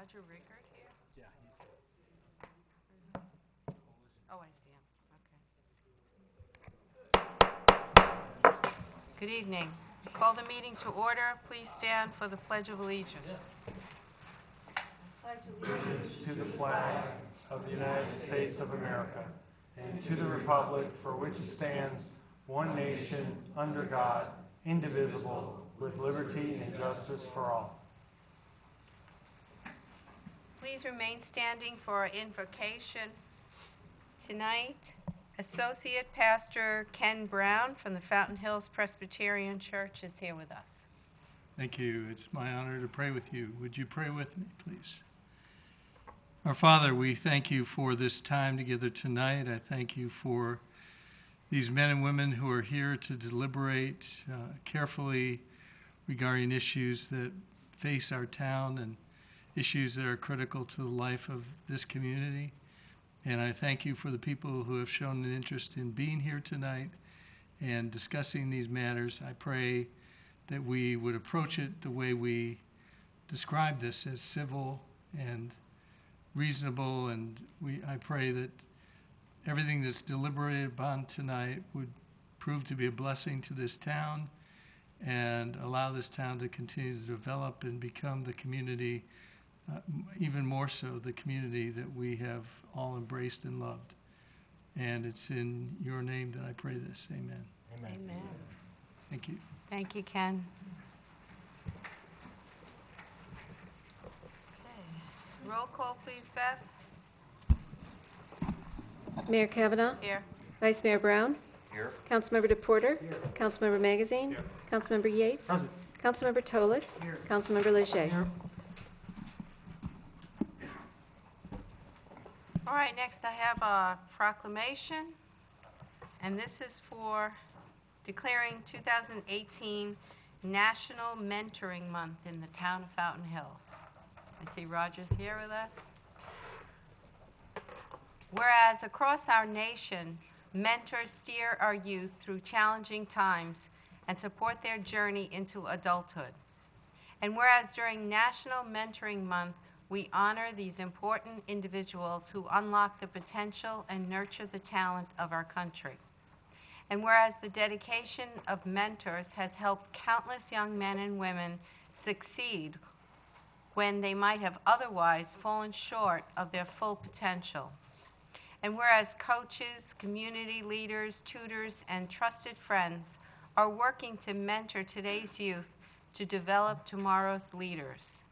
Roger Rickard here? Yeah, he's here. Oh, I see him. Okay. Good evening. Call the meeting to order. Please stand for the Pledge of Allegiance. Allegiance to the flag of the United States of America and to the republic for which it stands, one nation, under God, indivisible, with liberty and justice for all. Please remain standing for our invocation. Tonight, Associate Pastor Ken Brown from the Fountain Hills Presbyterian Church is here with us. Thank you. It's my honor to pray with you. Would you pray with me, please? Our Father, we thank you for this time together tonight. I thank you for these men and women who are here to deliberate carefully regarding issues that face our town and issues that are critical to the life of this community. And I thank you for the people who have shown an interest in being here tonight and discussing these matters. I pray that we would approach it the way we describe this, as civil and reasonable, and I pray that everything that's deliberated upon tonight would prove to be a blessing to this town and allow this town to continue to develop and become the community, even more so the community that we have all embraced and loved. And it's in your name that I pray this. Amen. Amen. Amen. Thank you. Thank you, Ken. Okay. Roll call, please, Beth. Mayor Kavanaugh. Here. Vice Mayor Brown. Here. Councilmember DePorter. Councilmember Magazine. Here. Councilmember Yates. Present. Councilmember Toles. Here. Councilmember Leger. All right, next I have a proclamation, and this is for declaring 2018 National Mentoring Month in the town of Fountain Hills. I see Roger's here with us. Whereas across our nation, mentors steer our youth through challenging times and support their journey into adulthood. And whereas during National Mentoring Month, we honor these important individuals who unlock the potential and nurture the talent of our country. And whereas the dedication of mentors has helped countless young men and women succeed when they might have otherwise fallen short of their full potential. And whereas coaches, community leaders, tutors, and trusted friends are working to mentor today's youth to develop tomorrow's leaders.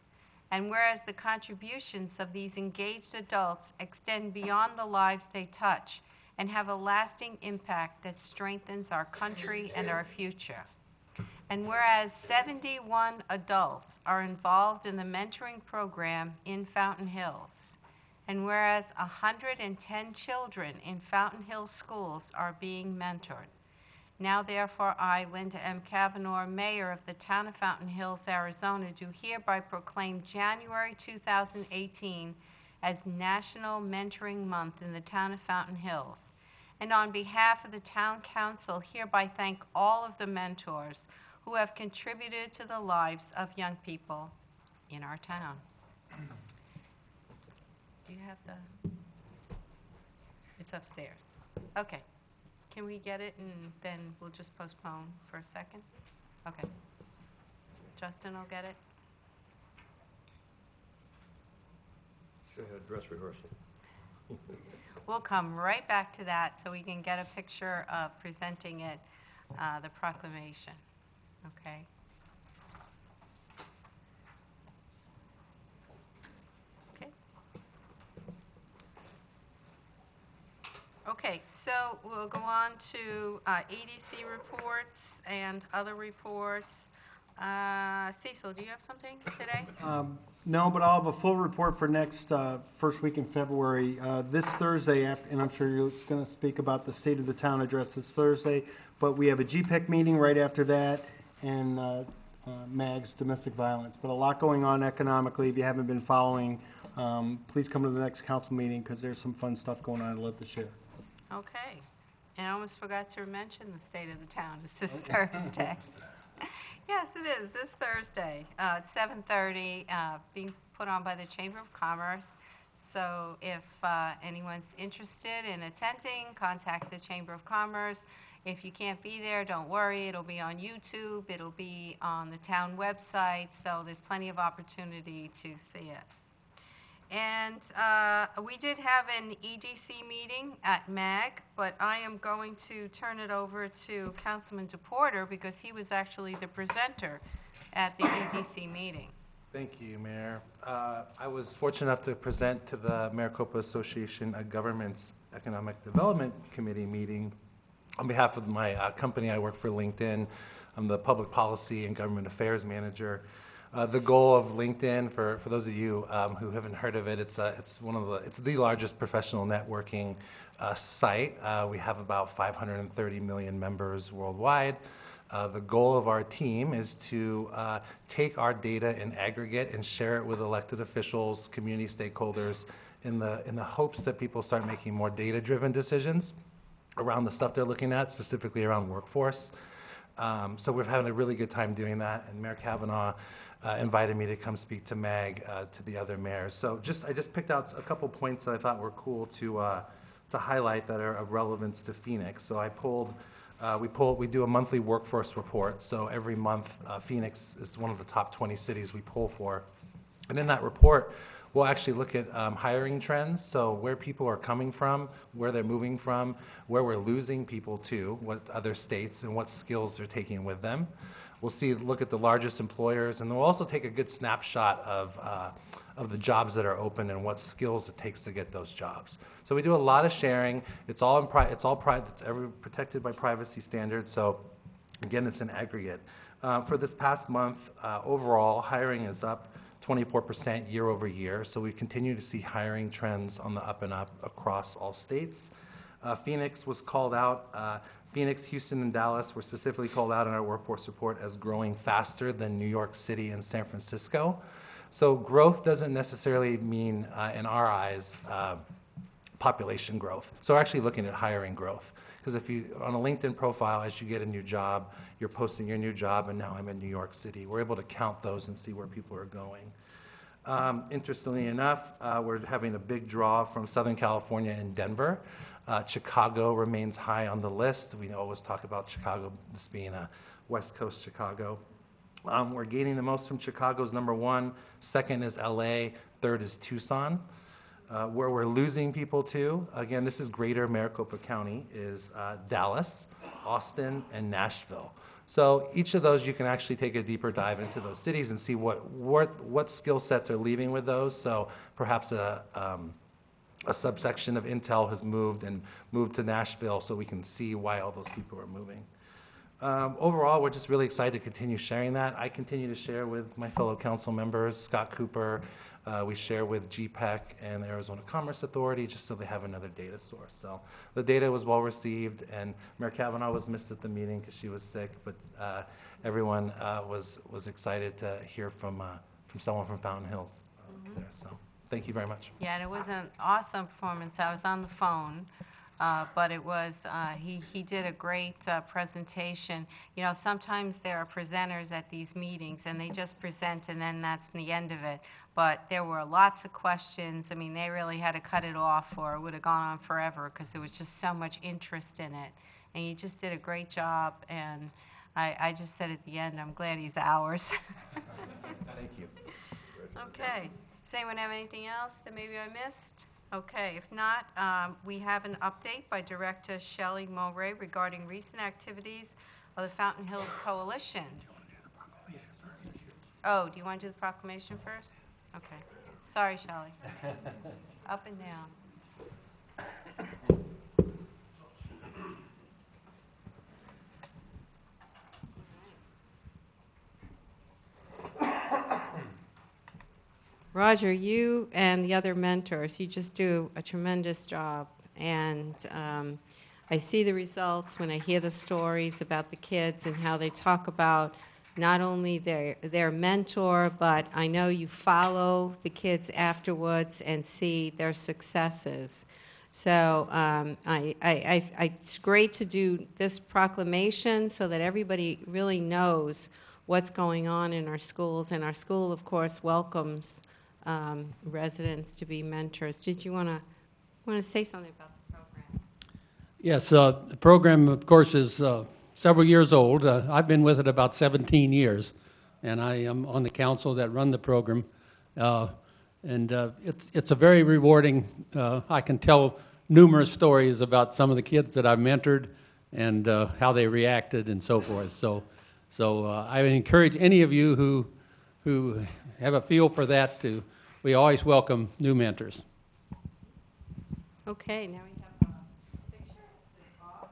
And whereas the contributions of these engaged adults extend beyond the lives they touch and have a lasting impact that strengthens our country and our future. And whereas 71 adults are involved in the mentoring program in Fountain Hills, and whereas 110 children in Fountain Hills schools are being mentored. Now therefore I, Linda M. Kavanaugh, Mayor of the Town of Fountain Hills, Arizona, do hereby proclaim January 2018 as National Mentoring Month in the Town of Fountain Hills. And on behalf of the Town Council, hereby thank all of the mentors who have contributed to the lives of young people in our town. Do you have the, it's upstairs. Okay. Can we get it and then we'll just postpone for a second? Okay. Justin will get it. Should have had dress rehearsal. We'll come right back to that so we can get a picture of presenting it, the proclamation. Okay. Okay. Okay, so we'll go on to EDC reports and other reports. Cecil, do you have something today? No, but I'll have a full report for next first week in February. This Thursday, and I'm sure you're going to speak about the State of the Town address this Thursday, but we have a GPEC meeting right after that, and MAG's domestic violence. But a lot going on economically. If you haven't been following, please come to the next council meeting because there's some fun stuff going on I'd love to share. Okay. And I almost forgot to mention the State of the Town is this Thursday. Yes, it is, this Thursday at 7:30. put on by the Chamber of Commerce. So if anyone's interested in attending, contact the Chamber of Commerce. If you can't be there, don't worry, it'll be on YouTube, it'll be on the town website, so there's plenty of opportunity to see it. And we did have an EDC meeting at MAG, but I am going to turn it over to Councilman DePorter because he was actually the presenter at the EDC meeting. Thank you, Mayor. I was fortunate enough to present to the Maricopa Association of Governments Economic Development Committee meeting on behalf of my company. I work for LinkedIn. I'm the Public Policy and Government Affairs Manager. The goal of LinkedIn, for those of you who haven't heard of it, it's the largest professional networking site. We have about 530 million members worldwide. The goal of our team is to take our data in aggregate and share it with elected officials, community stakeholders, in the hopes that people start making more data-driven decisions around the stuff they're looking at, specifically around workforce. So we've had a really good time doing that, and Mayor Kavanaugh invited me to come speak to MAG, to the other mayors. So I just picked out a couple points that I thought were cool to highlight that are of relevance to Phoenix. So we do a monthly workforce report. So every month, Phoenix is one of the top 20 cities we poll for. And in that report, we'll actually look at hiring trends, so where people are coming from, where they're moving from, where we're losing people to, what other states, and what skills they're taking with them. We'll look at the largest employers, and we'll also take a good snapshot of the jobs that are open and what skills it takes to get those jobs. So we do a lot of sharing. It's all protected by privacy standards. So again, it's an aggregate. For this past month, overall, hiring is up 24% year over year. So we continue to see hiring trends on the up and up across all states. Phoenix was called out. Phoenix, Houston, and Dallas were specifically called out in our workforce report as growing faster than New York City and San Francisco. So growth doesn't necessarily mean, in our eyes, population growth. So we're actually looking at hiring growth. Because if you, on a LinkedIn profile, as you get a new job, you're posting your new job, and now I'm in New York City. We're able to count those and see where people are going. Interestingly enough, we're having a big draw from Southern California and Denver. Chicago remains high on the list. We always talk about Chicago, this being a West Coast Chicago. We're gaining the most from Chicago's #1. Second is LA. Third is Tucson. Where we're losing people to, again, this is greater Maricopa County, is Dallas, Austin, and Nashville. So each of those, you can actually take a deeper dive into those cities and see what skill sets are leaving with those. So perhaps a subsection of Intel has moved to Nashville, so we can see why all those people are moving. Overall, we're just really excited to continue sharing that. I continue to share with my fellow council members, Scott Cooper. We share with GPEC and the Arizona Commerce Authority, just so they have another data source. So the data was well received, and Mayor Kavanaugh was missed at the meeting because she was sick, but everyone was excited to hear from someone from Fountain Hills there. So thank you very much. Yeah, and it was an awesome performance. I was on the phone, but it was, he did a great presentation. You know, sometimes there are presenters at these meetings, and they just present, and then that's the end of it. But there were lots of questions. I mean, they really had to cut it off, or it would have gone on forever, because there was just so much interest in it. And he just did a great job, and I just said at the end, I'm glad he's ours. Thank you. Okay. Does anyone have anything else that maybe I missed? Okay, if not, we have an update by Director Shelley Mulray regarding recent activities of the Fountain Hills Coalition. Oh, do you want to do the proclamation first? Okay. Sorry, Shelley. Up and down. Roger, you and the other mentors, you just do a tremendous job. And I see the results when I hear the stories about the kids and how they talk about not only their mentor, but I know you follow the kids afterwards and see their successes. So it's great to do this proclamation so that everybody really knows what's going on in our schools. And our school, of course, welcomes residents to be mentors. Did you want to say something about the program? Yes, the program, of course, is several years old. I've been with it about 17 years, and I am on the council that run the program. It's a very rewarding, I can tell numerous stories about some of the kids that I've mentored and how they reacted and so forth. So I would encourage any of you who have a feel for that we always welcome new mentors. Okay, now we have a picture with Bob.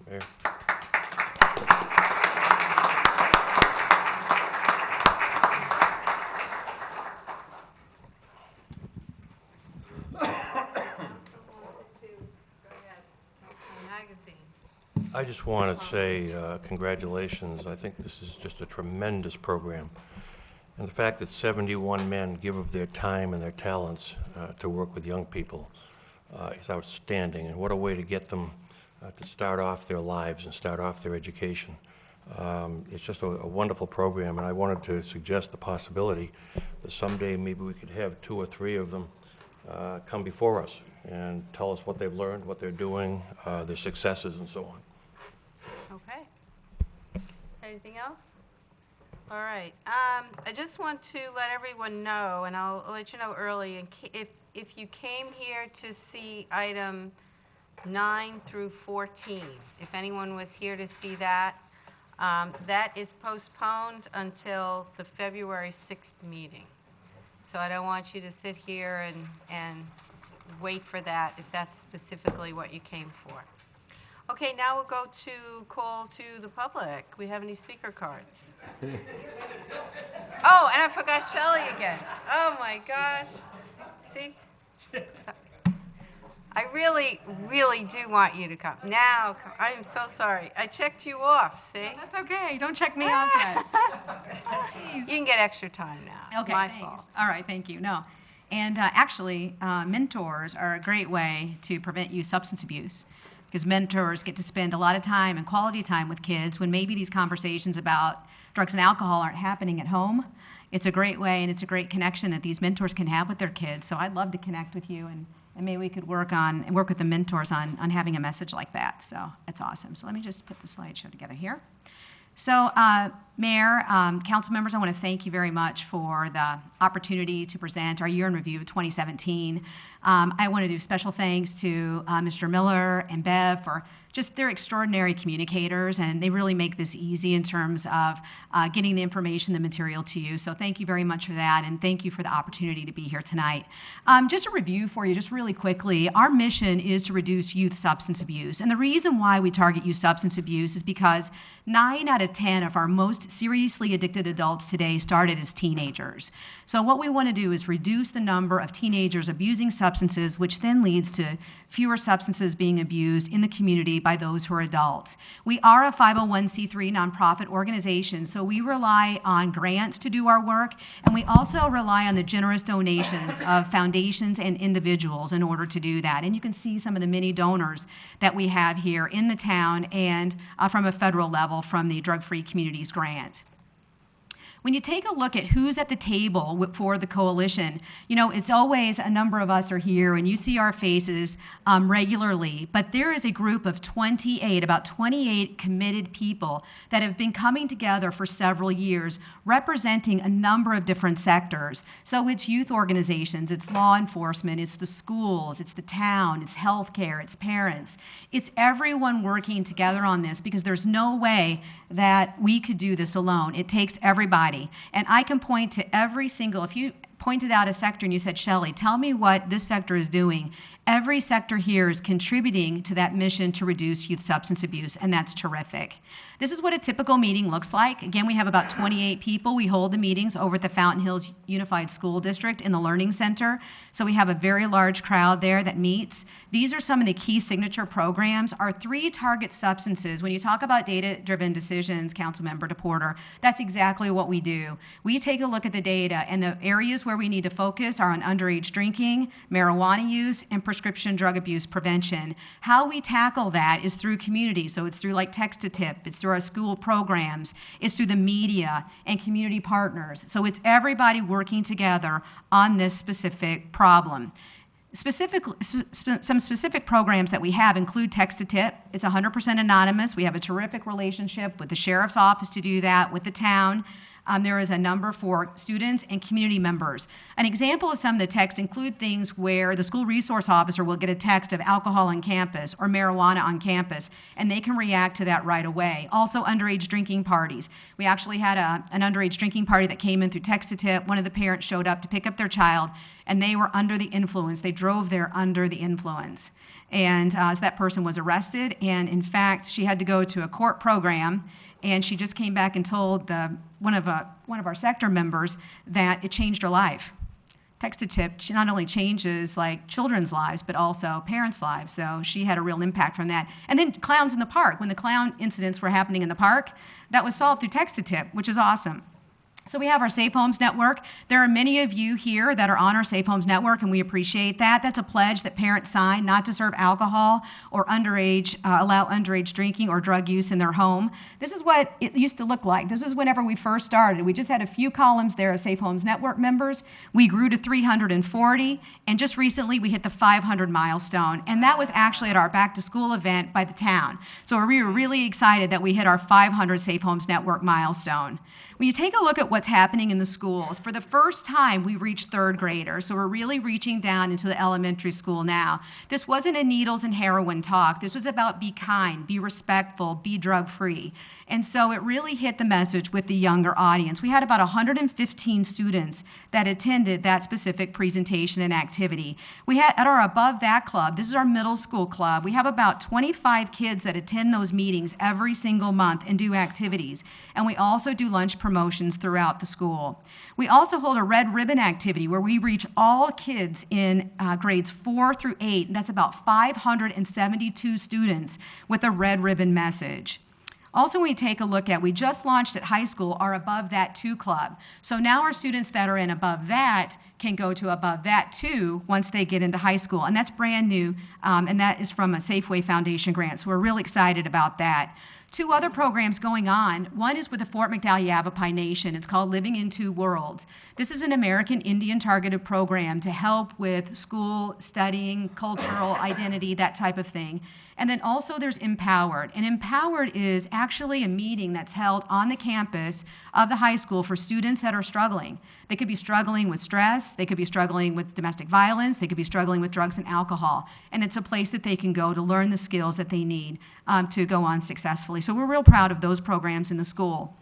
Mayor. I just want to say congratulations. I think this is just a tremendous program. And the fact that 71 men give of their time and their talents to work with young people is outstanding. And what a way to get them to start off their lives and start off their education. It's just a wonderful program, and I wanted to suggest the possibility that someday maybe we could have 2 or 3 of them come before us and tell us what they've learned, what they're doing, their successes, and so on. Okay. Anything else? All right. I just want to let everyone know, and I'll let you know early, if you came here to see item 9 through 14, if anyone was here to see that, that is postponed until the February 6th meeting. So I don't want you to sit here and wait for that if that's specifically what you came for. Okay, now we'll go to call to the public. We have any speaker cards? Oh, and I forgot Shelley again. Oh my gosh. See? Sorry. I really, really do want you to come. Now, come. I am so sorry. I checked you off, see? That's okay. Don't check me off yet. You can get extra time now. Okay, My thanks. fault. All right, thank you. No. And actually, mentors are a great way to prevent youth substance abuse because mentors get to spend a lot of time and quality time with kids when maybe these conversations about drugs and alcohol aren't happening at home. It's a great way and it's a great connection that these mentors can have with their kids. So I'd love to connect with you and maybe we could work with the mentors on having a message like that. So it's awesome. So let me just put the slideshow together here. So, Mayor, council members, I want to thank you very much for the opportunity to present our year in review of 2017. I want to do special thanks to Mr. Miller and Bev for just they're extraordinary communicators, and they really make this easy in terms of getting the information, the material to you. So thank you very much for that, and thank you for the opportunity to be here tonight. Just a review for you, just really quickly. Our mission is to reduce youth substance abuse, and the reason why we target youth substance abuse is because 9 out of 10 of our most seriously addicted adults today started as teenagers. So what we want to do is reduce the number of teenagers abusing substances, which then leads to fewer substances being abused in the community by those who are adults. We are a 501c3 nonprofit organization, so we rely on grants to do our work, and we also rely on the generous donations of foundations and individuals in order to do that. And you can see some of the many donors that we have here in the town and from a federal level from the Drug Free Communities Grant. When you take a look at who's at the table for the coalition, you know, it's always a number of us are here and you see our faces regularly, but there is a group of 28, about 28 committed people that have been coming together for several years representing a number of different sectors. So it's youth organizations, it's law enforcement, it's the schools, it's the town, it's healthcare, it's parents. It's everyone working together on this because there's no way that we could do this alone. It takes everybody. And I can point to every single, if you pointed out a sector and you said, Shelley, tell me what this sector is doing. Every sector here is contributing to that mission to reduce youth substance abuse, and that's terrific. This is what a typical meeting looks like. Again, we have about 28 people. We hold the meetings over at the Fountain Hills Unified School District in the Learning Center. So we have a very large crowd there that meets. These are some of the key signature programs. Our 3 target substances, when you talk about data-driven decisions, Councilmember DePorter, that's exactly what we do. We take a look at the data, and the areas where we need to focus are on underage drinking, marijuana use, and prescription drug abuse prevention. How we tackle that is through community. So it's through like Text-to-Tip, it's through our school programs, it's through the media and community partners. So it's everybody working together on this specific problem. Some specific programs that we have include Text-to-Tip. It's 100% anonymous. We have a terrific relationship with the sheriff's office to do that, with the town. There is a number for students and community members. An example of some of the texts include things where the school resource officer will get a text of alcohol on campus or marijuana on campus, and they can react to that right away. Also, underage drinking parties. We actually had an underage drinking party that came in through Text-to-Tip. One of the parents showed up to pick up their child, and they were under the influence. They drove there under the influence. And so that person was arrested, and in fact, she had to go to a court program, and she just came back and told one of our sector members that it changed her life. Text-to-Tip not only changes like children's lives, but also parents' lives. So she had a real impact from that. And then clowns in the park. When the clown incidents were happening in the park, that was solved through Text-to-Tip, which is awesome. So we have our Safe Homes Network. There are many of you here that are on our Safe Homes Network, and we appreciate that. That's a pledge that parents sign not to serve alcohol or allow underage drinking or drug use in their home. This is what it used to look like. This is whenever we first started. We just had a few columns there of Safe Homes Network members. We grew to 340, and just recently we hit the 500 milestone, and that was actually at our back to school event by the town. So we were really excited that we hit our 500 Safe Homes Network milestone. When you take a look at what's happening in the schools, for the first time, we reached 3rd graders. So we're really reaching down into the elementary school now. This wasn't a needles and heroin talk. This was about be kind, be respectful, be drug-free. And so it really hit the message with the younger audience. We had about 115 students that attended that specific presentation and activity. We had at our Above That club, this is our middle school club, we have about 25 kids that attend those meetings every single month and do activities. And we also do lunch promotions throughout the school. We also hold a red ribbon activity where we reach all kids in grades 4 through 8. That's about 572 students with a red ribbon message. Also, when we take a look at, we just launched at high school our Above That 2 club. So now our students that are in Above That can go to Above That 2 once they get into high school. And that's brand new, and that is from a Safeway Foundation grant. So we're really excited about that. 2 other programs going on. One is with the Fort McDowell Yavapai Nation. It's called Living in 2 Worlds. This is an American Indian targeted program to help with school, studying, cultural identity, that type of thing. And then also there's Empowered. And Empowered is actually a meeting that's held on the campus of the high school for students that are struggling. They could be struggling with stress, they could be struggling with domestic violence, they could be struggling with drugs and alcohol. And it's a place that they can go to learn the skills that they need to go on successfully. So we're real proud of those programs in the school.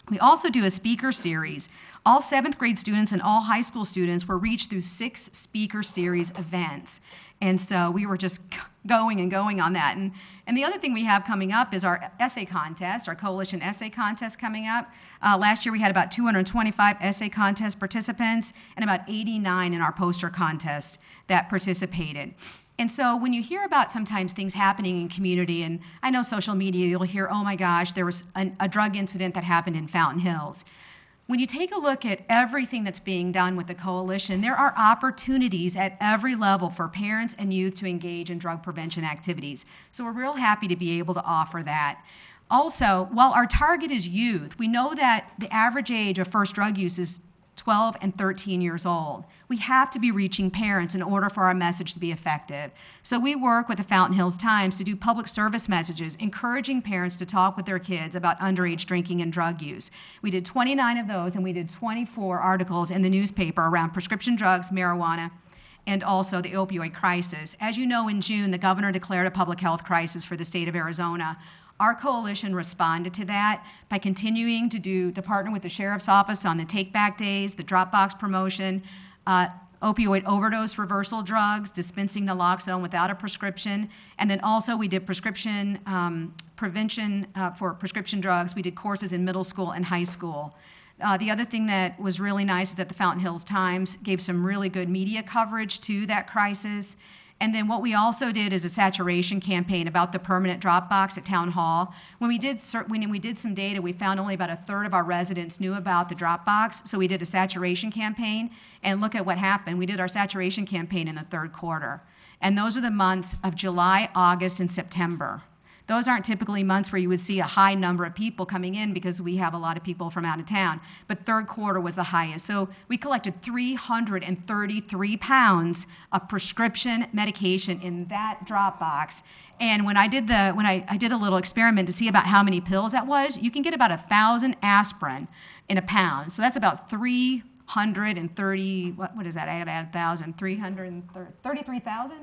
We also do a speaker series. All 7th grade students and all high school students were reached through 6 speaker series events. And so we were just going and going on that. And the other thing we have coming up is our essay contest, our Coalition Essay Contest coming up. Last year we had about 225 essay contest participants and about 89 in our poster contest that participated. And so when you hear about sometimes things happening in community, and I know social media, you'll hear, oh my gosh, there was a drug incident that happened in Fountain Hills. When you take a look at everything that's being done with the coalition, there are opportunities at every level for parents and youth to engage in drug prevention activities. So we're real happy to be able to offer that. Also, while our target is youth, we know that the average age of first drug use is 12 and 13 years old. We have to be reaching parents in order for our message to be effective. So we work with the Fountain Hills Times to do public service messages, encouraging parents to talk with their kids about underage drinking and drug use. We did 29 of those, and we did 24 articles in the newspaper around prescription drugs, marijuana, and also the opioid crisis. As you know, in June, the governor declared a public health crisis for the state of Arizona. our coalition responded to that by continuing to partner with the sheriff's office on the take-back days, the Dropbox promotion, opioid overdose reversal drugs, dispensing naloxone without a prescription, and then also we did prescription prevention for prescription drugs. We did courses in middle school and high school. The other thing that was really nice is that the Fountain Hills Times gave some really good media coverage to that crisis. And then what we also did is a saturation campaign about the permanent Dropbox at Town Hall. When we did some data, we found only about a third of our residents knew about the Dropbox, so we did a saturation campaign, and look at what happened. We did our saturation campaign in the third quarter. And those are the months of July, August, and September. Those aren't typically months where you would see a high number of people coming in because we have a lot of people from out of town. But third quarter was the highest. So we collected 333 pounds of prescription medication in that Dropbox. And when I did I did a little experiment to see about how many pills that was, you can get about 1,000 aspirin in a pound. So that's about 330, what is that? I gotta add 1,000, 33,000?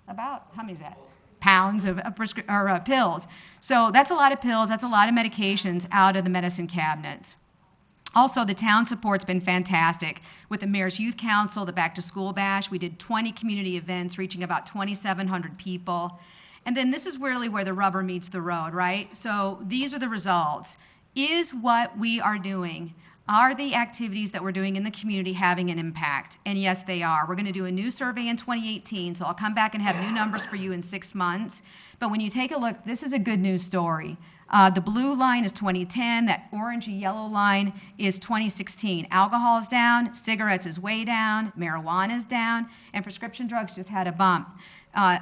About, how many is that? Pounds of pills. So that's a lot of pills, that's a lot of medications out of the medicine cabinets. Also, the town support's been fantastic. With the Mayor's Youth Council, the Back to School Bash, we did 20 community events reaching about 2,700 people. And then this is really where the rubber meets the road, right? So these are the results. Is what we are doing, are the activities that we're doing in the community having an impact? And yes, they are. We're going to do a new survey in 2018, so I'll come back and have new numbers for you in 6 months. But when you take a look, this is a good news story. The blue line is 2010, that orangey yellow line is 2016. Alcohol is down, cigarettes is way down, marijuana is down, and prescription drugs just had a bump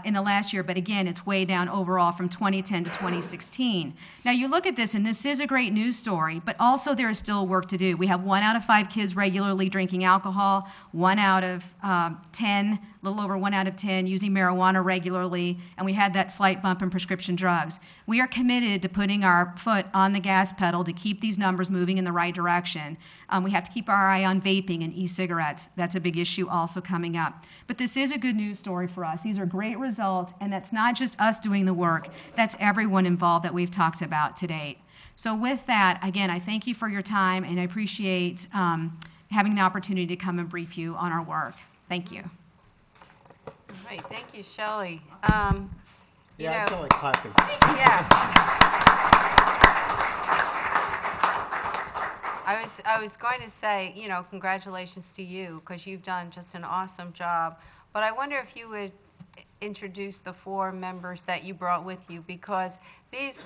in the last year, but again, it's way down overall from 2010 to 2016. Now you look at this, and this is a great news story, but also there is still work to do. We have 1 out of 5 kids regularly drinking alcohol, 1 out of 10, a little over 1 out of 10 using marijuana regularly, and we had that slight bump in prescription drugs. We are committed to putting our foot on the gas pedal to keep these numbers moving in the right direction. We have to keep our eye on vaping and e-cigarettes. That's a big issue also coming up. But this is a good news story for us. These are great results, and that's not just us doing the work. That's everyone involved that we've talked about to date. So with that, again, I thank you for your time, and I appreciate having the opportunity to come and brief you on our work. Thank you. All right, thank you, Shelley. Yeah, I feel like clapping. Yeah. I was going to say, you know, congratulations to you, because you've done just an awesome job. But I wonder if you would introduce the 4 members that you brought with you, because these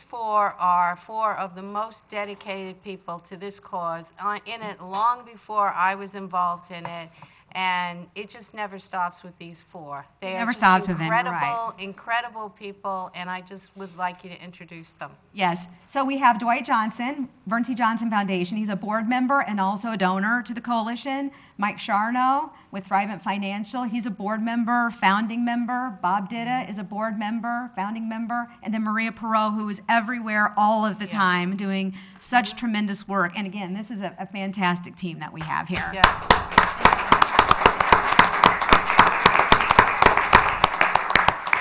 4 are 4 of the most dedicated people to this cause in it long before I was involved in it. And it just never stops with these 4. They are Never just stops with them, you're right. incredible people, and I just would like you to introduce them. Yes. So we have Dwight Johnson, Vern T. Johnson Foundation. He's a board member and also a donor to the coalition. Mike Charno with Thrivent Financial. He's a board member, founding member. Bob Ditta is a board member, founding member. And then Maria Perot, who is everywhere all of the time doing such tremendous work. And again, this is a fantastic team that we have here. Yeah.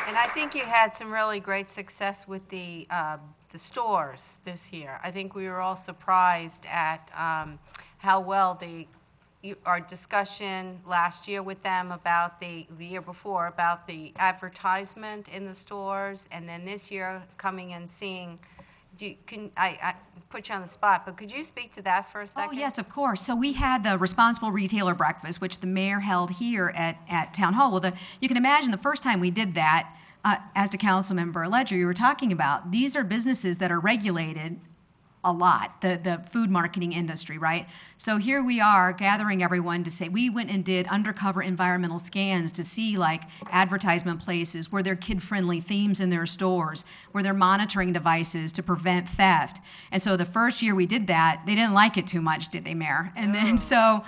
And I think you had some really great success with the stores this year. I think we were all surprised at how well our discussion last year with them about the year before about the advertisement in the stores, and then this year coming and seeing. I put you on the spot, but could you speak to that for a second? Oh, yes, of course. So we had the Responsible Retailer Breakfast, which the mayor held here at Town Hall. Well, you can imagine the first time we did that, as to Councilmember Ledger, you were talking about, these are businesses that are regulated a lot, the food marketing industry, right? So here we are gathering everyone to say, we went and did undercover environmental scans to see like advertisement places where there are kid-friendly themes in their stores, where they're monitoring devices to prevent theft. And so the first year we did that, they didn't like it too much, did they, Mayor? And then so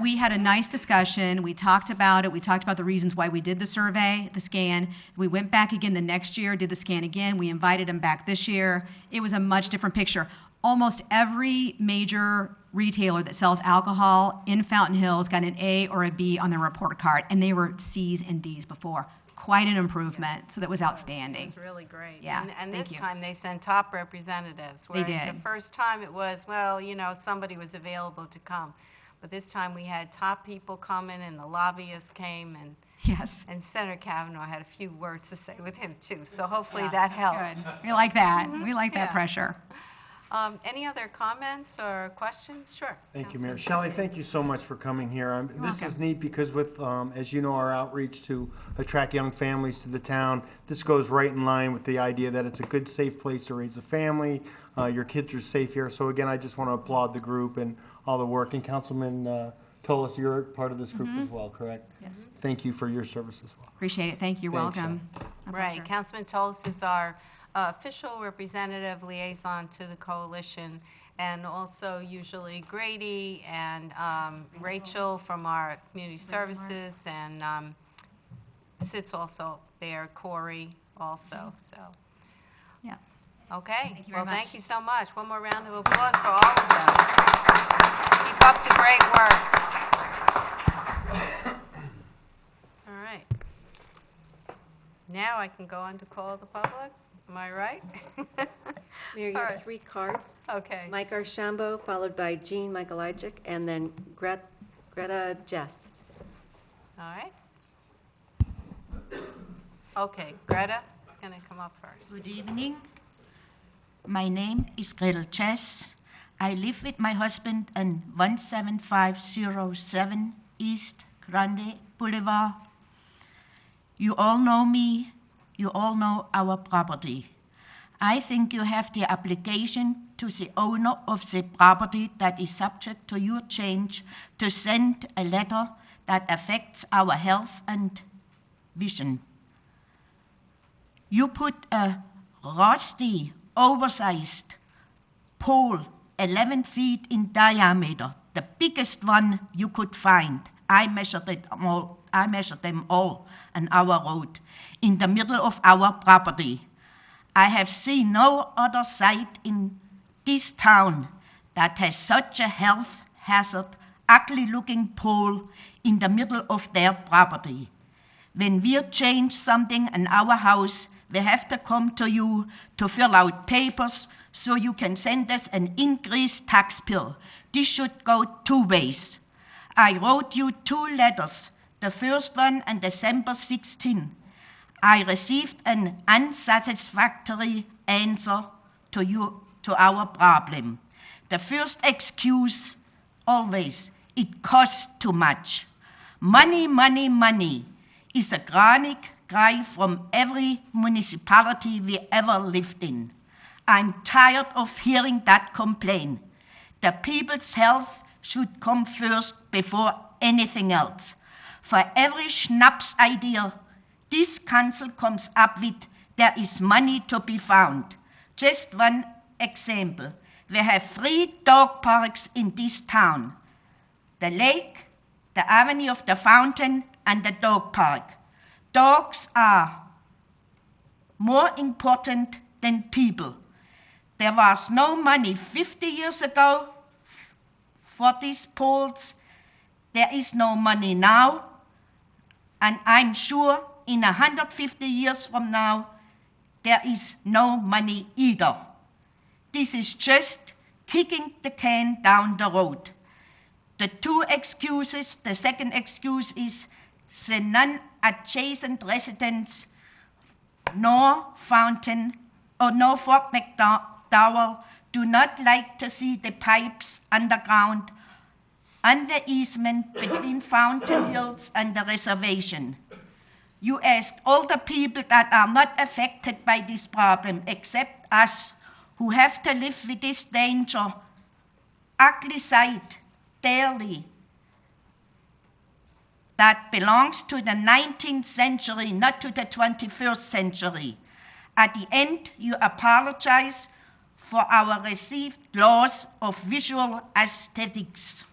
we had a nice discussion. We talked about it. We talked about the reasons why we did the survey, the scan. We went back again the next year, did the scan again. We invited them back this year. It was a much different picture. Almost every major retailer that sells alcohol in Fountain Hills got an A or a B on their report card, and they were C's and D's before. quite an improvement, so that was It outstanding. was really great. Yeah, And thank this you. time, they sent top representatives. They where did. The first time it was, well, somebody was available to come. But this time, we had top people coming, and the lobbyists came, Yes. and Senator Kavanaugh had a few words to say with him, too. So hopefully Yeah, that that's helped. good. We like that. We like that Yeah. pressure. Any other comments or questions? Sure. Thank you, Mayor. Councilman Shelley, Fitzgerald. thank you so much for coming here. This is welcome. neat because with, as you know, our outreach to attract young families to the town, this goes right in line with the idea that it's a good, safe place to raise a family. Your kids are safe here. So again, I just want to applaud the group and all the work. And Councilman Tullis, you're part of this group as well, correct? Yes. Thank you for your service as well. Appreciate it. Thank you. Thanks, Welcome. My Right, pleasure. Councilman Tullis is our official representative liaison to the coalition, and also usually Grady and Rachel from our community services, and sits also there, Corey also, so, Yeah. okay. Thank you very Well, thank much. you so much. One more round of applause for all of them. Keep up the great work. All right. Now I can go on to call the public, am I right? Mayor, you All have right. 3 cards. Okay. Mike Archambault, followed by Jean Michaelajic, and then Greta Jess. All right. Okay, Greta is going to come up first. Good evening. My name is Gretel Chess. I live with my husband on 17507 East Grande Boulevard. You all know me. You all know our property. I think you have the obligation to the owner of the property that is subject to your change to send a letter that affects our health and vision. You put a rusty, oversized pole 11 feet in diameter, the biggest one you could find. I measured them all on our road, in the middle of our property. I have seen no other site in this town that has such a health hazard, ugly-looking pole in the middle of their property. When we change something in our house, we have to come to you to fill out papers so you can send us an increased tax bill. This should go 2 ways. I wrote you 2 letters, the first one on December 16. I received an unsatisfactory answer to our problem. The first excuse, always, it costs too much. Money, money, money is a chronic cry from every municipality we ever lived in. I'm tired of hearing that complaint. The people's health should come first before anything else. For every schnapps idea this council comes up with, there is money to be found. Just one example. We have 3 dog parks in this town. The lake, the Avenue of the Fountain, and the dog park. Dogs are more important than people. There was no money 50 years ago for these poles. There is no money now. And I'm sure in 150 years from now, there is no money either. This is just kicking the can down the road. The 2 excuses, the second excuse is the non-adjacent residents, nor Fountain or nor Fort McDowell, do not like to see the pipes underground and the easement between Fountain Hills and the reservation. You asked all the people that are not affected by this problem, except us, who have to live with this danger, ugly sight, daily, that belongs to the 19th century, not to the 21st century. At the end, you apologize for our received loss of visual aesthetics.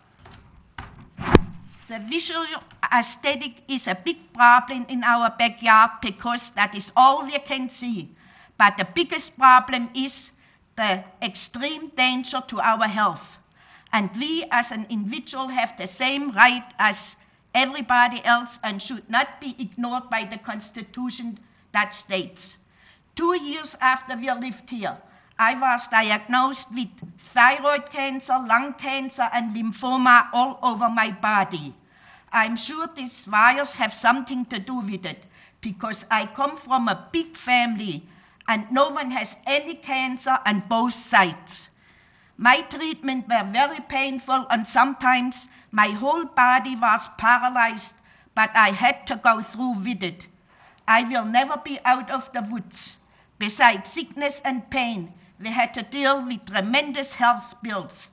The visual aesthetic is a big problem in our backyard because that is all we can see. But the biggest problem is the extreme danger to our health. And we as an individual have the same right as everybody else and should not be ignored by the Constitution that states. 2 years after we lived here, I was diagnosed with thyroid cancer, lung cancer, and lymphoma all over my body. I'm sure these virus have something to do with it, because I come from a big family and no one has any cancer on both sides. My treatment were very painful and sometimes my whole body was paralyzed, but I had to go through with it. I will never be out of the woods. Besides sickness and pain, we had to deal with tremendous health bills.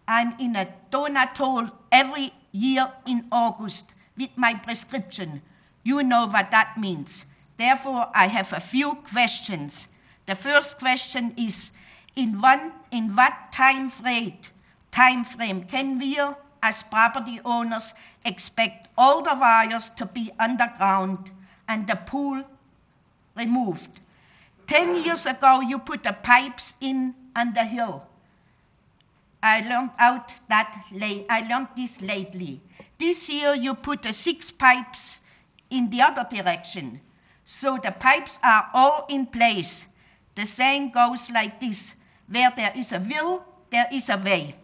I'm in a donut hole every year in August with my prescription. You know what that means. Therefore, I have a few questions. The first question is, in what time frame can we, as property owners, expect all the wires to be underground and the pool removed? 10 years ago, you put the pipes in on the hill. I learned this lately. This year, you put the 6 pipes in the other direction. So the pipes are all in place. The saying goes like this: where there is a will, there is a way.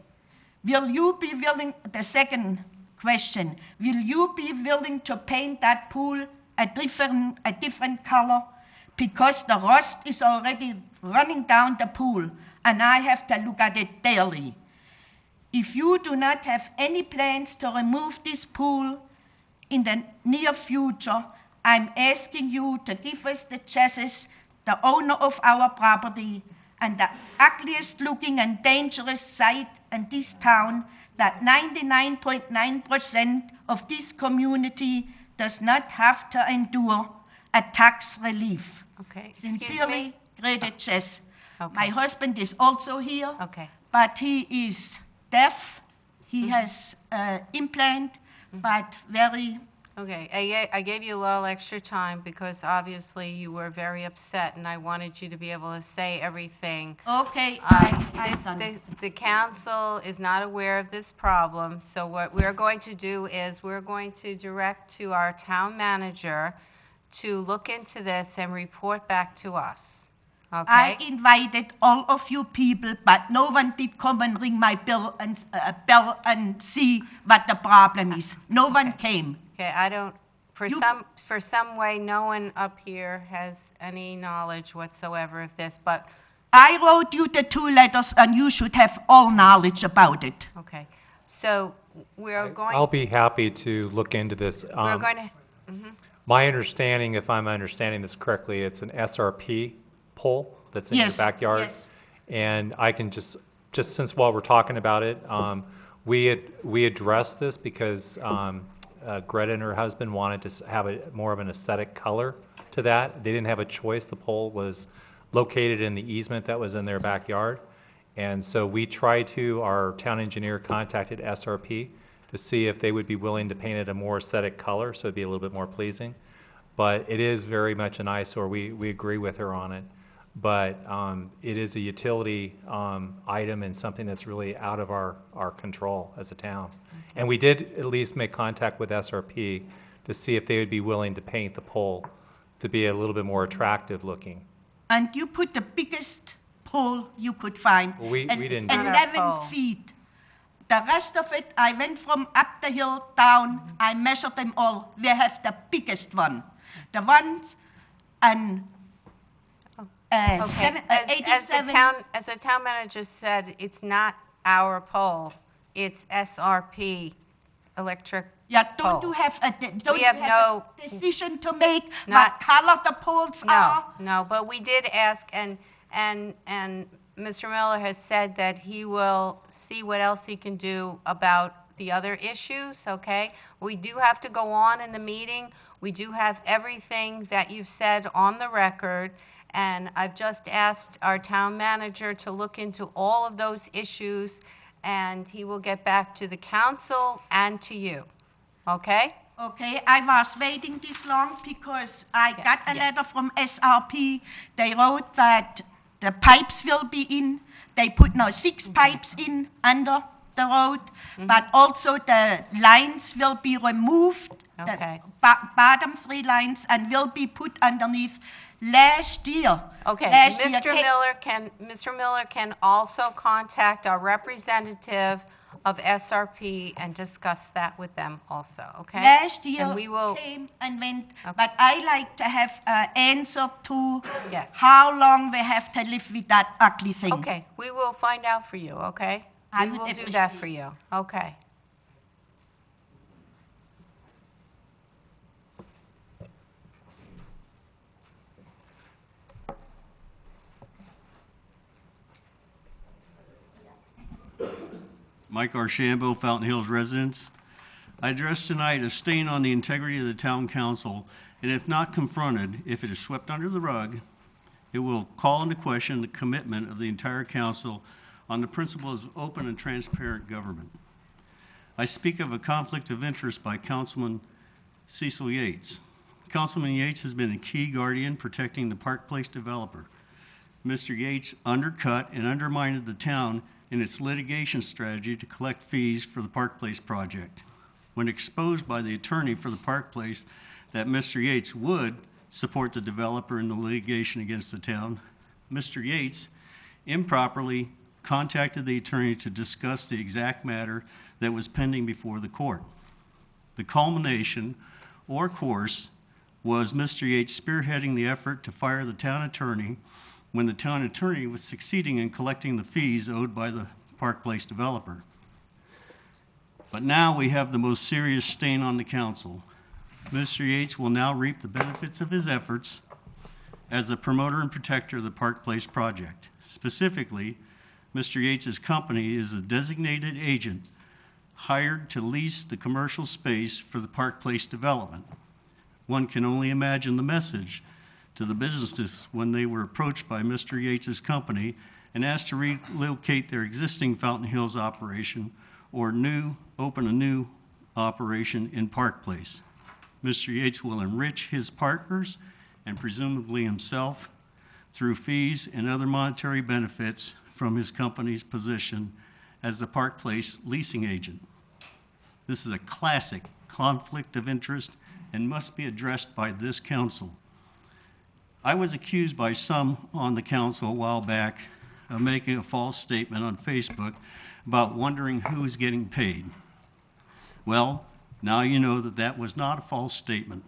Will you be willing, the second question, will you be willing to paint that pool a different color? Because the rust is already running down the pool and I have to look at it daily. If you do not have any plans to remove this pool in the near future, I'm asking you to give us the chassis, the owner of our property, and the ugliest looking and dangerous site in this town that 99.9% of this community does not have to endure a tax relief. Okay, excuse Sincerely, me. Greta Chess. Okay. My husband is also here, Okay. but he is deaf. He has implant, but very. Okay, I gave you a little extra time because obviously you were very upset and I wanted you to be able to say everything. Okay, Um, I'm this- done. The council is not aware of this problem, so what we're going to do is we're going to direct to our town manager to look into this and report back to us, I okay? invited all of you people, but no one did come and ring my bell and see what the problem is. No one came. Okay, I don't, for You- some way, no one up here has any knowledge whatsoever of this, but, I wrote you the 2 letters, and you should have all knowledge about it. okay. So we're going, I'll be happy to look into this. we're going to, My understanding, if I'm understanding this correctly, it's an SRP pole that's in your Yes, backyard. yes. And I can just since while we're talking about it, we addressed this because Greta and her husband wanted to have more of an aesthetic color to that. They didn't have a choice. The pole was located in the easement that was in their backyard. And so our town engineer contacted SRP to see if they would be willing to paint it a more aesthetic color, so it'd be a little bit more pleasing. But it is very much an eyesore. We agree with her on it. But it is a utility item and something that's really out of our control as a town. And we did at least make contact with SRP to see if they would be willing to paint the pole to be a little bit more attractive looking. And you put the biggest pole you could find. Well, we and didn't do that. 11 Pole. feet. The rest of it, I went from up the hill down. I measured them all. We have the biggest one. The ones and okay. 87. As the town manager said, it's not our pole, it's SRP electric Yeah, don't pole. you have We have no- a decision to make Not- what color the poles are? No, but we did ask, and Mr. Miller has said that he will see what else he can do about the other issues, okay? We do have to go on in the meeting. We do have everything that you've said on the record, and I've just asked our town manager to look into all of those issues, and he will get back to the council and to you, okay? Okay, I was waiting this long because I got a letter yes. from SRP. They wrote that the pipes will be in. They put now 6 pipes in under the road, but also the lines will be removed, Okay. the bottom 3 lines, and will be put underneath. Last year, Okay, last year Mr. Miller can also contact our representative of SRP and discuss that with them also, okay? Last year And we will, came and went, Okay. but I like to have an answer to Yes. how long we have to live with that ugly thing. okay, we will find out for you, okay? I We would will do that for appreciate you, okay. Mike Archambault, Fountain Hills residents. I address tonight a stain on the integrity of the town council, and if not confronted, if it is swept under the rug, it will call into question the commitment of the entire council on the principles of open and transparent government. I speak of a conflict of interest by Councilman Cecil Yates. Councilman Yates has been a key guardian protecting the Park Place developer. Mr. Yates undercut and undermined the town in its litigation strategy to collect fees for the Park Place project. When exposed by the attorney for the Park Place that Mr. Yates would support the developer in the litigation against the town, Mr. Yates improperly contacted the attorney to discuss the exact matter that was pending before the court. The culmination, or course, was Mr. Yates spearheading the effort to fire the town attorney when the town attorney was succeeding in collecting the fees owed by the Park Place developer. But now we have the most serious stain on the council. Mr. Yates will now reap the benefits of his efforts as the promoter and protector of the Park Place project. Specifically, Mr. Yates's company is a designated agent hired to lease the commercial space for the Park Place development. One can only imagine the message to the businesses when they were approached by Mr. Yates's company and asked to relocate their existing Fountain Hills operation or open a new operation in Park Place. Mr. Yates will enrich his partners and presumably himself through fees and other monetary benefits from his company's position as the Park Place leasing agent. This is a classic conflict of interest and must be addressed by this council. I was accused by some on the council a while back of making a false statement on Facebook about wondering who is getting paid. Well, now you know that that was not a false statement.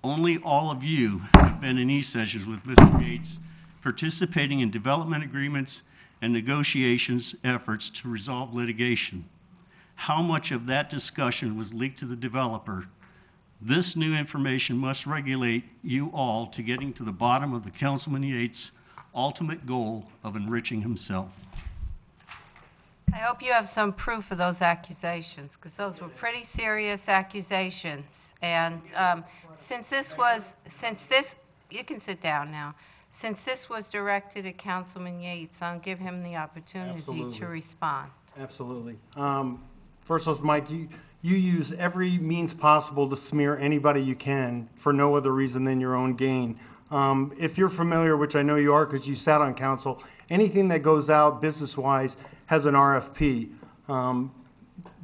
Only all of you have been in e-sessions with Mr. Yates, participating in development agreements and negotiations efforts to resolve litigation. How much of that discussion was leaked to the developer? This new information must regulate you all to getting to the bottom of the Councilman Yates' ultimate goal of enriching himself. I hope you have some proof of those accusations, because those were pretty serious accusations. And you can sit down now. Since this was directed at Councilman Yates, I'll give him the opportunity Absolutely. to respond. Absolutely. First off, Mike, you use every means possible to smear anybody you can for no other reason than your own gain. If you're familiar, which I know you are because you sat on council, anything that goes out business-wise has an RFP.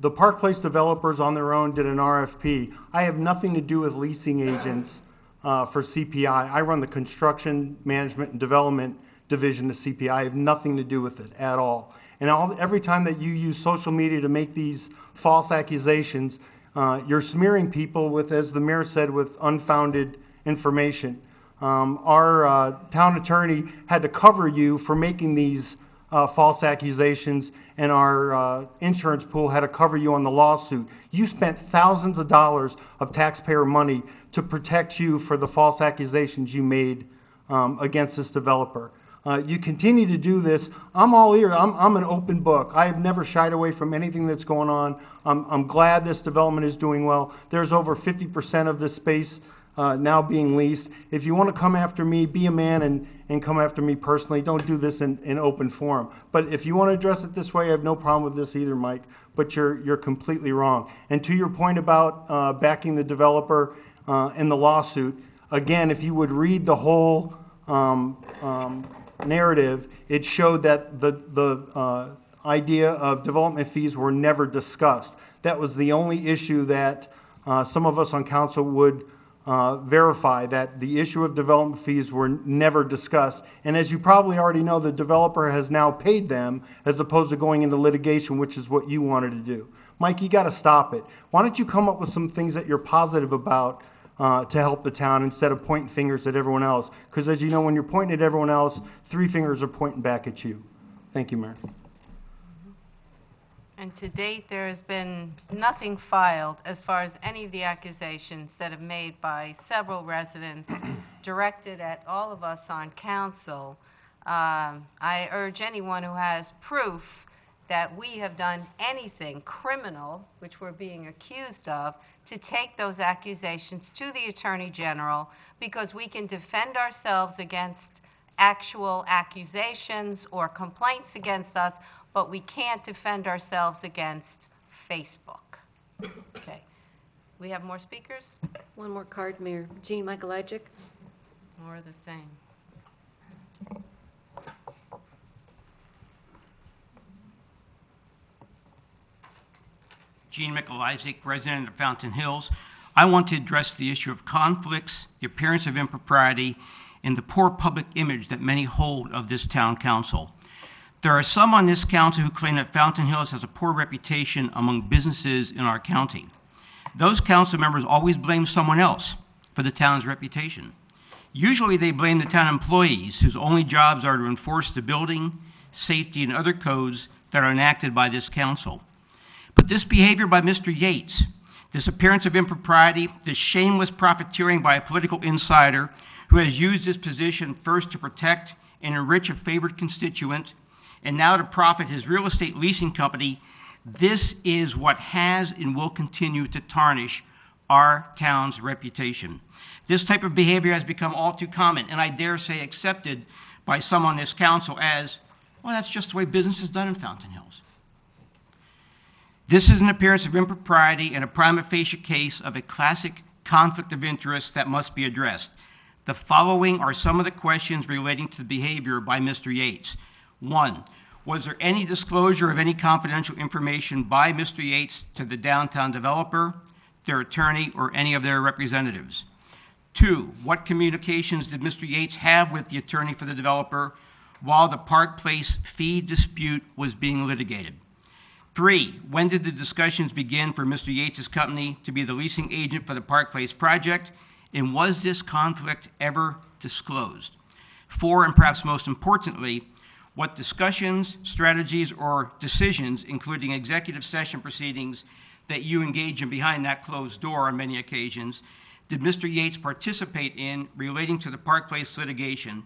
The Park Place developers on their own did an RFP. I have nothing to do with leasing agents for CPI. I run the construction management and development division of CPI. I have nothing to do with it at all. And every time that you use social media to make these false accusations, you're smearing people with, as the mayor said, with unfounded information. Our town attorney had to cover you for making these false accusations, and our insurance pool had to cover you on the lawsuit. You spent thousands of dollars of taxpayer money to protect you for the false accusations you made against this developer. You continue to do this. I'm all ears. I'm an open book. I have never shied away from anything that's going on. I'm glad this development is doing well. There's over 50% of this space now being leased. If you want to come after me, be a man and come after me personally. Don't do this in open forum. But if you want to address it this way, I have no problem with this either, Mike. But you're completely wrong. And to your point about backing the developer in the lawsuit, again, if you would read the whole narrative, it showed that the idea of development fees were never discussed. That was the only issue that some of us on council would verify, that the issue of development fees were never discussed. And as you probably already know, the developer has now paid them as opposed to going into litigation, which is what you wanted to do. Mike, you got to stop it. Why don't you come up with some things that you're positive about to help the town instead of pointing fingers at everyone else? Because as you know, when you're pointing at everyone else, 3 fingers are pointing back at you. Thank you, Mayor. And to date, there has been nothing filed as far as any of the accusations that have made by several residents directed at all of us on council. I urge anyone who has proof that we have done anything criminal, which we're being accused of, to take those accusations to the Attorney General, because we can defend ourselves against actual accusations or complaints against us, but we can't defend ourselves against Facebook. Okay. We have more speakers? One more card, Mayor. Jean Michaelajczyk. More of the same. Gene Michael-Isaac, resident of Fountain Hills. I want to address the issue of conflicts, the appearance of impropriety, and the poor public image that many hold of this town council. There are some on this council who claim that Fountain Hills has a poor reputation among businesses in our county. Those council members always blame someone else for the town's reputation. Usually they blame the town employees, whose only jobs are to enforce the building, safety, and other codes that are enacted by this council. But this behavior by Mr. Yates, this appearance of impropriety, this shameless profiteering by a political insider who has used his position first to protect and enrich a favored constituent, and now to profit his real estate leasing company, this is what has and will continue to tarnish our town's reputation. This type of behavior has become all too common, and I dare say accepted by some on this council as, well, that's just the way business is done in Fountain Hills. This is an appearance of impropriety and a prima facie case of a classic conflict of interest that must be addressed. The following are some of the questions relating to the behavior by Mr. Yates. 1, was there any disclosure of any confidential information by Mr. Yates to the downtown developer, their attorney, or any of their representatives? 2, what communications did Mr. Yates have with the attorney for the developer while the Park Place fee dispute was being litigated? 3, when did the discussions begin for Mr. Yates' company to be the leasing agent for the Park Place project, and was this conflict ever disclosed? 4, and perhaps most importantly, what discussions, strategies, or decisions, including executive session proceedings that you engage in behind that closed door on many occasions, did Mr. Yates participate in relating to the Park Place litigation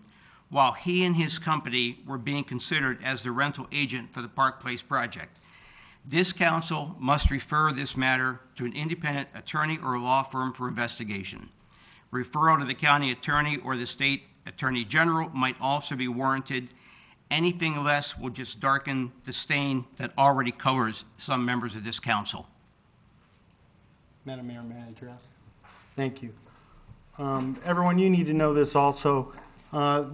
while he and his company were being considered as the rental agent for the Park Place project? This council must refer this matter to an independent attorney or law firm for investigation. Referral to the county attorney or the state attorney general might also be warranted. Anything less will just darken the stain that already covers some members of this council. Madam Mayor, may I address? Thank you. Everyone, you need to know this also.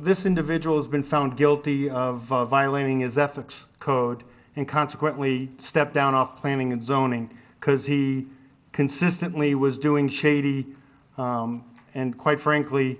This individual has been found guilty of violating his ethics code and consequently stepped down off planning and zoning because he consistently was doing shady and, quite frankly,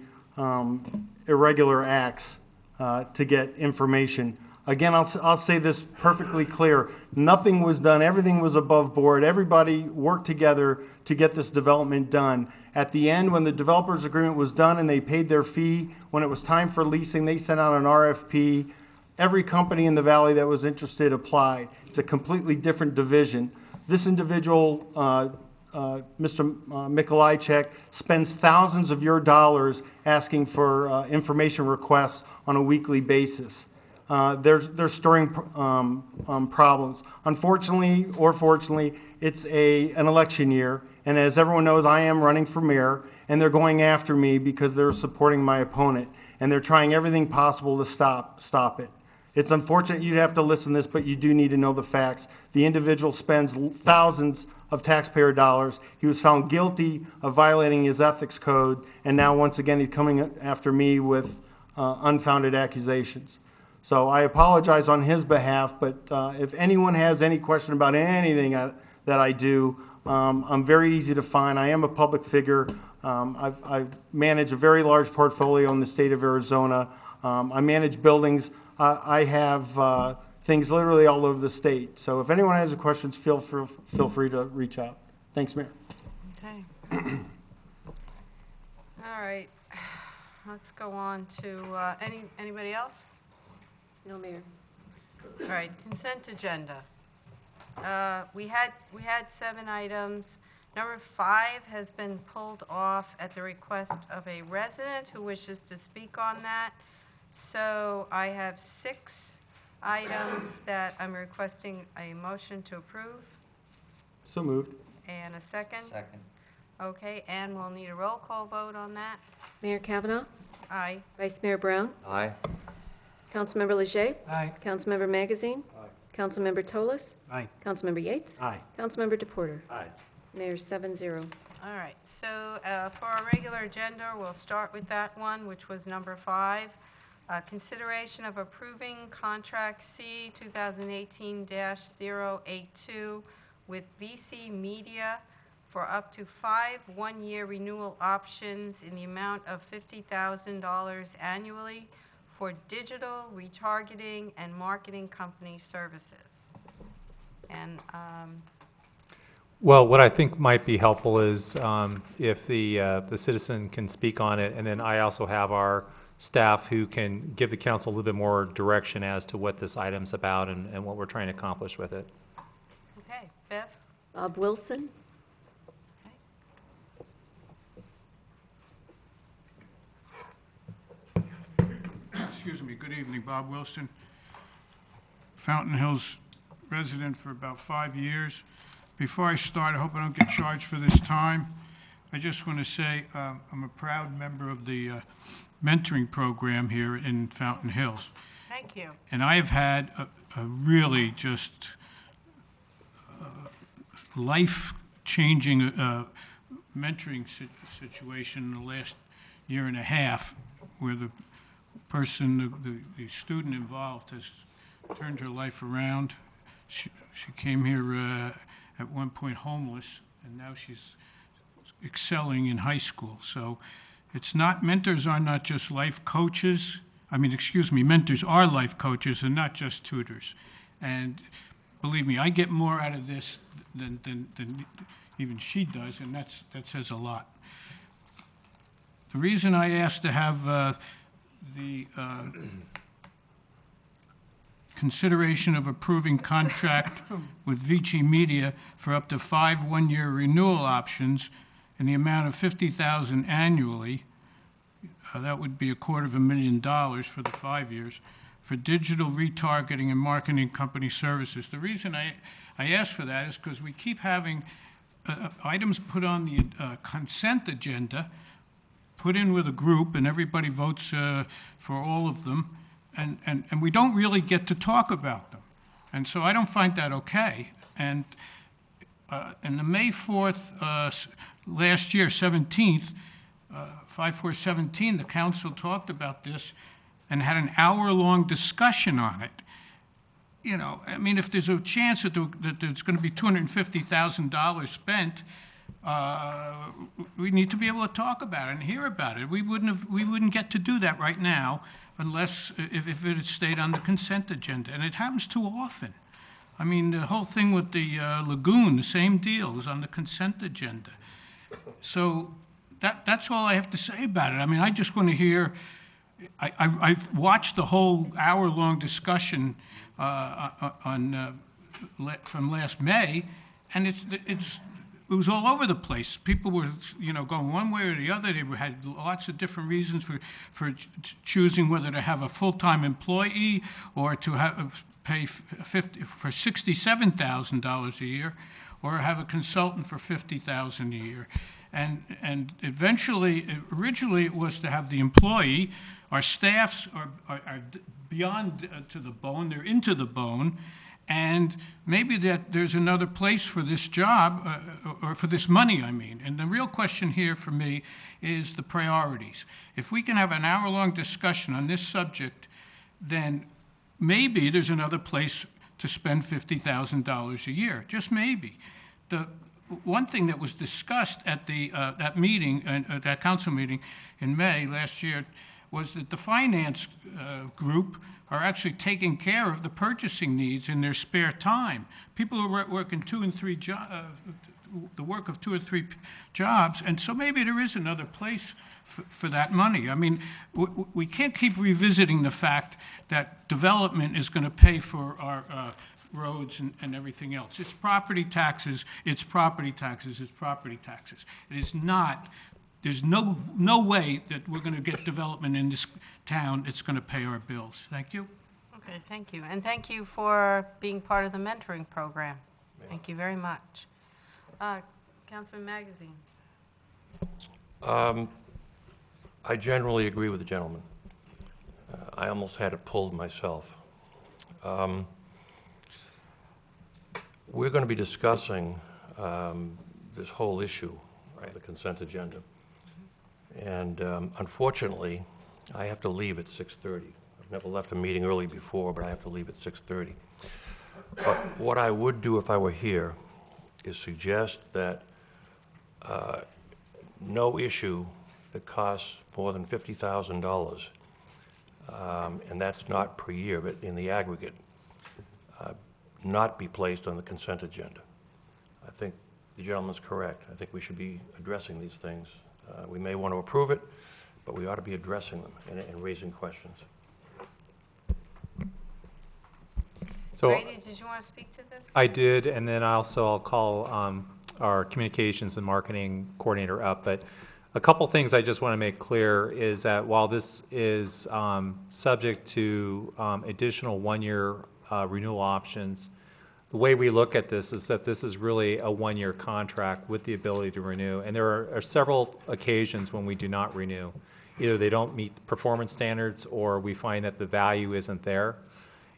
irregular acts to get information. Again, I'll say this perfectly clear. Nothing was done. Everything was above board. Everybody worked together to get this development done. At the end, when the developer's agreement was done and they paid their fee, when it was time for leasing, they sent out an RFP. Every company in the valley that was interested applied. It's a completely different division. This individual, Mr. Michaelajczyk, spends thousands of your dollars asking for information requests on a weekly basis. They're stirring problems. Unfortunately, or fortunately, it's an election year, and as everyone knows, I am running for mayor, and they're going after me because they're supporting my opponent, and they're trying everything possible to stop it. It's unfortunate you'd have to listen to this, but you do need to know the facts. The individual spends thousands of taxpayer dollars. He was found guilty of violating his ethics code, and now once again he's coming after me with unfounded accusations. So I apologize on his behalf, but if anyone has any question about anything that I do, I'm very easy to find. I am a public figure. I manage a very large portfolio in the state of Arizona. I manage buildings. I have things literally all over the state. So if anyone has any questions, feel free to reach out. Thanks, Mayor. Okay. All right, let's go on to, anybody else? No, Mayor. All right, consent agenda. We had 7 items. Number 5 has been pulled off at the request of a resident who wishes to speak on that. So I have 6 items that I'm requesting a motion to approve. So moved. And a second? Second. Okay, and we'll need a roll call vote on that. Mayor Kavanaugh? Aye. Vice Mayor Brown? Aye. Councilmember Leger? Aye. Councilmember Magazine? Councilmember Toles? Aye. Councilmember Yates? Aye. Councilmember DePorter? Aye. Mayor 7-0. All right, so for our regular agenda, we'll start with that one, which was number 5. Consideration of approving contract C 2018-082 with VC Media for up to 5 one-year renewal options in the amount of $50,000 annually for digital retargeting and marketing company services. And Well, what I think might be helpful is if the citizen can speak on it, and then I also have our staff who can give the council a little bit more direction as to what this item's about and what we're trying to accomplish with it. okay, Bev? Bob Wilson? Excuse me, good evening, Bob Wilson. Fountain Hills resident for about 5 years. Before I start, I hope I don't get charged for this time. I just want to say I'm a proud member of the mentoring program here in Fountain Hills. Thank you. And I have had a really just life-changing mentoring situation in the last year and a half, where the person, the student involved, has turned her life around. She came here at one point homeless, and now she's excelling in high school. So it's not, mentors are not just life coaches. Mentors are life coaches and not just tutors. And believe me, I get more out of this than even she does, and that says a lot. The reason I asked to have the consideration of approving contract with Vici Media for up to 5 one-year renewal options in the amount of $50,000 annually, that would be $250,000 for the 5 years, for digital retargeting and marketing company services. The reason I asked for that is because we keep having items put on the consent agenda, put in with a group, and everybody votes for all of them, and we don't really get to talk about them. And so I don't find that okay. And in the May 4th, last year, 17th, 5/4/17, the council talked about this and had an hour-long discussion on it. You know, I mean, if there's a chance that there's going to be $250,000 spent, we need to be able to talk about it and hear about it. We wouldn't get to do that right now unless if it had stayed on the consent agenda, and it happens too often. I mean, the whole thing with the lagoon, the same deal, was on the consent agenda. So that's all I have to say about it. I mean, I just want to hear. I've watched the whole hour-long discussion from last May, and it was all over the place. People were, going one way or the other. They had lots of different reasons for choosing whether to have a full-time employee or to pay for $67,000 a year, or have a consultant for $50,000 a year. And originally it was to have the employee. Our staffs are beyond to the bone. They're into the bone. and maybe that there's another place for this job, or for this money, I mean. And the real question here for me is the priorities. If we can have an hour-long discussion on this subject, then maybe there's another place to spend $50,000 a year, just maybe. The one thing that was discussed at that meeting, that council meeting in May last year, was that the finance group are actually taking care of the purchasing needs in their spare time. People are working the work of 2 or 3 jobs, and so maybe there is another place for that money. I mean, we can't keep revisiting the fact that development is going to pay for our roads and everything else. It's property taxes, it's property taxes, it's property taxes. It is not, there's no way that we're going to get development in this town that's going to pay our bills. Thank you. Okay, thank you. And thank you for being part of the mentoring program. Thank you very much. Councilman Magazine. I generally agree with the gentleman. I almost had it pulled myself. We're going to be discussing this whole issue, right, the consent agenda. And unfortunately, I have to leave at 6:30. I've never left a meeting early before, but I have to leave at 6:30. But what I would do if I were here is suggest that no issue that costs more than $50,000, and that's not per year, but in the aggregate, not be placed on the consent agenda. I think the gentleman's correct. I think we should be addressing these things. We may want to approve it, but we ought to be addressing them and raising questions. So Brady, did you want to speak to this? I did, and then I'll call our communications and marketing coordinator up. But a couple things I just want to make clear is that while this is subject to additional one-year renewal options, the way we look at this is that this is really a one-year contract with the ability to renew. And there are several occasions when we do not renew. Either they don't meet performance standards or we find that the value isn't there.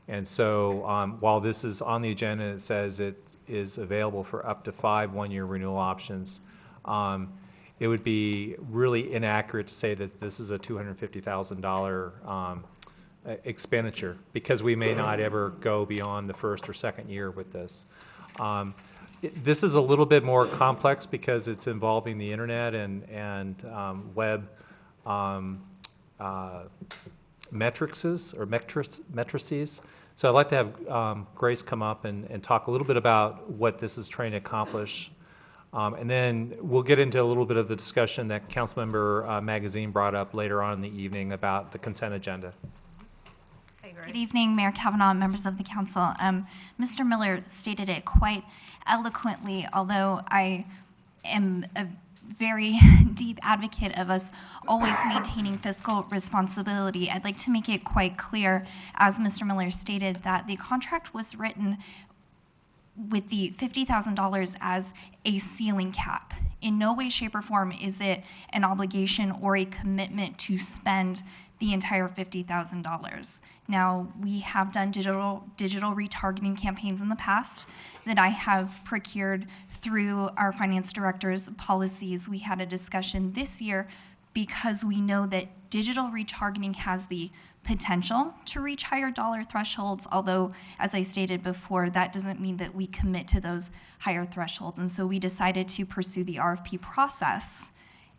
And so while this is on the agenda and it says it is available for up to 5 one-year renewal options, it would be really inaccurate to say that this is a $250,000 expenditure, because we may not ever go beyond the first or second year with this. This is a little bit more complex because it's involving the internet and web matrices. So I'd like to have Grace come up and talk a little bit about what this is trying to accomplish. And then we'll get into a little bit of the discussion that Councilmember Magazine brought up later on in the evening about the consent agenda. Good evening, Mayor Kavanaugh, members of the council. Mr. Miller stated it quite eloquently, although I am a very deep advocate of us always maintaining fiscal responsibility. I'd like to make it quite clear, as Mr. Miller stated, that the contract was written with the $50,000 as a ceiling cap. In no way, shape, or form is it an obligation or a commitment to spend the entire $50,000. Now, we have done digital retargeting campaigns in the past that I have procured through our finance director's policies. We had a discussion this year because we know that digital retargeting has the potential to reach higher dollar thresholds, although, as I stated before, that doesn't mean that we commit to those higher thresholds. And so we decided to pursue the RFP process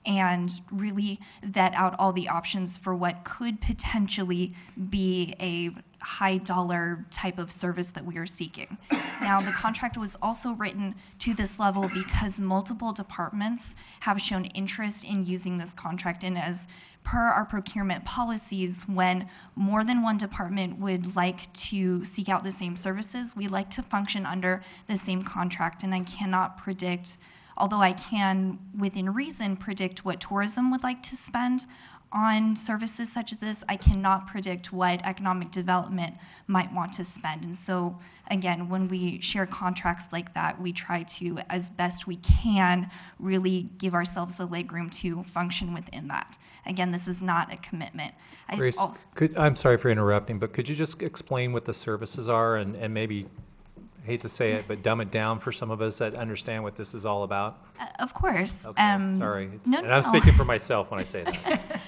and really vet out all the options for what could potentially be a high dollar type of service that we are seeking. Now, the contract was also written to this level because multiple departments have shown interest in using this contract, and as per our procurement policies, when more than one department would like to seek out the same services, we like to function under the same contract. And I cannot predict, although I can, within reason, predict what tourism would like to spend on services such as this, I cannot predict what economic development might want to spend. And so, again, when we share contracts like that, we try to, as best we can, really give ourselves the legroom to function within that. Again, this is not a commitment. Grace, I'm sorry for interrupting, but could you just explain what the services are and maybe hate to say it, but dumb it down for some of us that understand what this is all about? Of course. Okay, sorry. No, And I'm no. speaking for myself when I say that.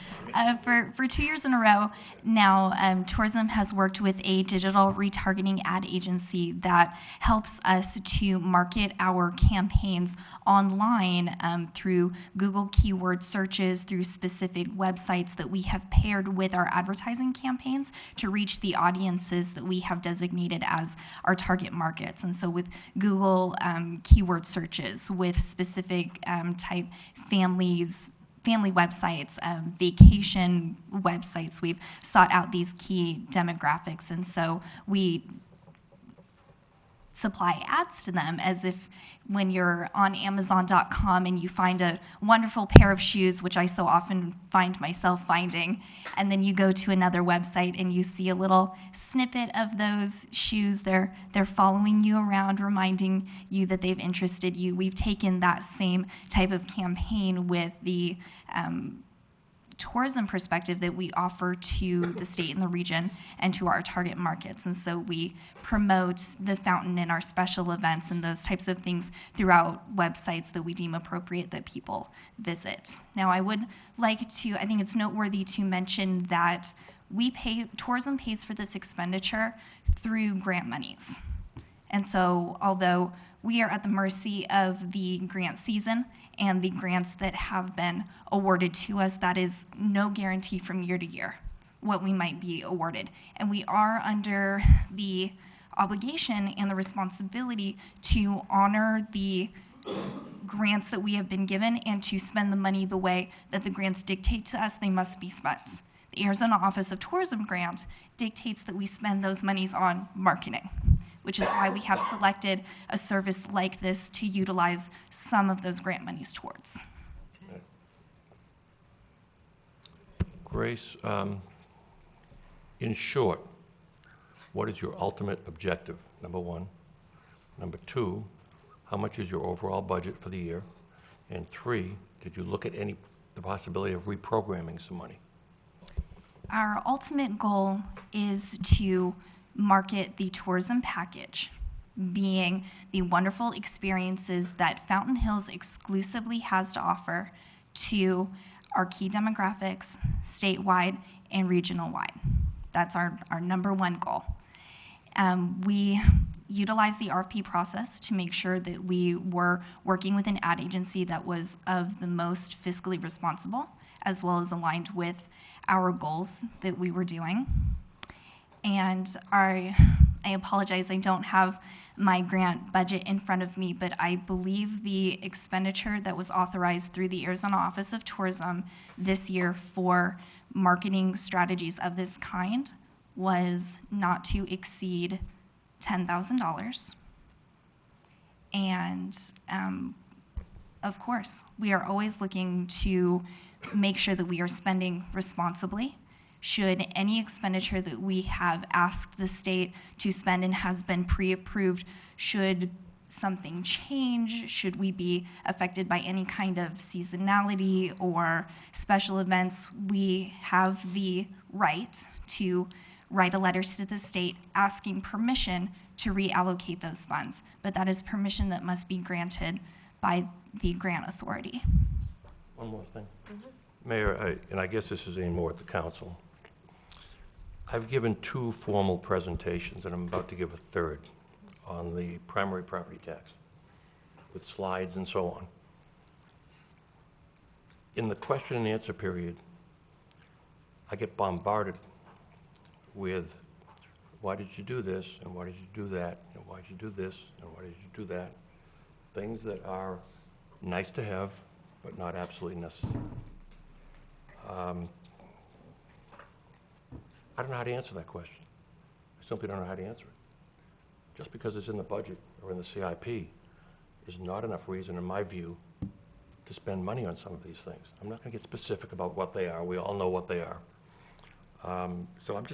For 2 years in a row now, tourism has worked with a digital retargeting ad agency that helps us to market our campaigns online through Google keyword searches, through specific websites that we have paired with our advertising campaigns to reach the audiences that we have designated as our target markets. And so with Google keyword searches, with specific type family websites, vacation websites. We've sought out these key demographics, and so we supply ads to them as if when you're on Amazon.com and you find a wonderful pair of shoes, which I so often find myself finding, and then you go to another website and you see a little snippet of those shoes. They're following you around, reminding you that they've interested you. We've taken that same type of campaign with the tourism perspective that we offer to the state and the region and to our target markets. And so we promote the fountain in our special events and those types of things throughout websites that we deem appropriate that people visit. Now, I would like to, I think it's noteworthy to mention that tourism pays for this expenditure through grant monies. And so although we are at the mercy of the grant season and the grants that have been awarded to us, that is no guarantee from year to year what we might be awarded. And we are under the obligation and the responsibility to honor the grants that we have been given and to spend the money the way that the grants dictate to us they must be spent. The Arizona Office of Tourism grant dictates that we spend those monies on marketing, which is why we have selected a service like this to utilize some of those grant monies towards. Grace, in short, what is your ultimate objective, number one? Number two, how much is your overall budget for the year? And three, did you look at the possibility of reprogramming some money? Our ultimate goal is to market the tourism package, being the wonderful experiences that Fountain Hills exclusively has to offer to our key demographics, statewide and regional-wide. That's our number one goal. We utilize the RFP process to make sure that we were working with an ad agency that was of the most fiscally responsible, as well as aligned with our goals that we were doing. And I apologize, I don't have my grant budget in front of me, but I believe the expenditure that was authorized through the Arizona Office of Tourism this year for marketing strategies of this kind was not to exceed $10,000. And of course, we are always looking to make sure that we are spending responsibly. Should any expenditure that we have asked the state to spend and has been pre-approved, should something change, should we be affected by any kind of seasonality or special events, we have the right to write a letter to the state asking permission to reallocate those funds. But that is permission that must be granted by the grant authority. One more thing. Mayor, and I guess this is aimed more at the council. I've given 2 formal presentations, and I'm about to give a third on the primary property tax with slides and so on. In the question and answer period, I get bombarded with, why did you do this, and why did you do that, and why did you do this, and why did you do that? Things that are nice to have, but not absolutely necessary. I don't know how to answer that question. I simply don't know how to answer it. Just because it's in the budget or in the CIP is not enough reason, in my view, to spend money on some of these things. I'm not going to get specific about what they are. We all know what they are. So I'm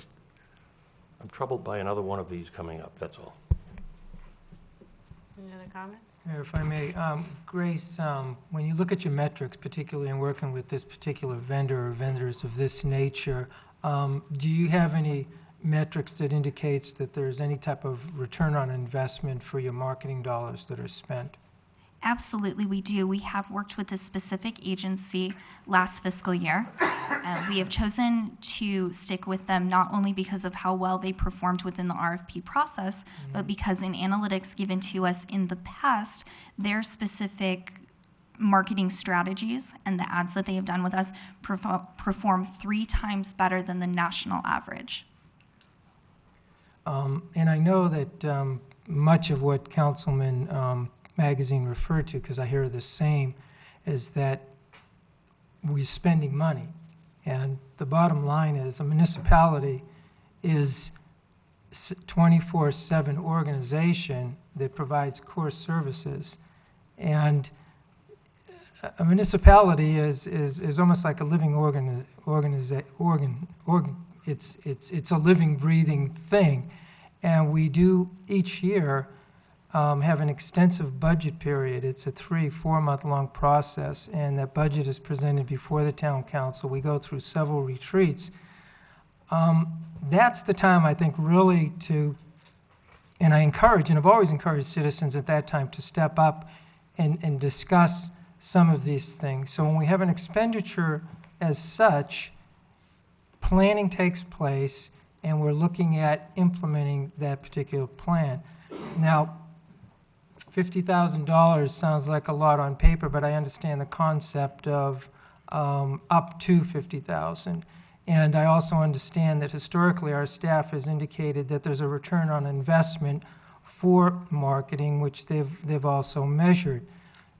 troubled by another one of these coming up, that's all. Any other comments? Mayor, if I may, Grace, when you look at your metrics, particularly in working with this particular vendor or vendors of this nature, do you have any metrics that indicates that there's any type of return on investment for your marketing dollars that are spent? Absolutely, we do. We have worked with this specific agency last fiscal year. We have chosen to stick with them not only because of how well they performed within the RFP process, but because in analytics given to us in the past, their specific marketing strategies and the ads that they have done with us perform 3 times better than the national average. And I know that much of what Councilman Magazine referred to, because I hear the same, is that we're spending money. And the bottom line is a municipality is 24/7 organization that provides core services. And a municipality is almost like a living it's a living, breathing thing. And we do each year have an extensive budget period. It's a 3-4 month long process, and that budget is presented before the town council. We go through several retreats. That's the time, I think, really to, and I encourage, and I've always encouraged citizens at that time to step up and discuss some of these things. So when we have an expenditure as such, planning takes place, and we're looking at implementing that particular plan. Now, $50,000 sounds like a lot on paper, but I understand the concept of up to $50,000. And I also understand that historically our staff has indicated that there's a return on investment for marketing, which they've also measured.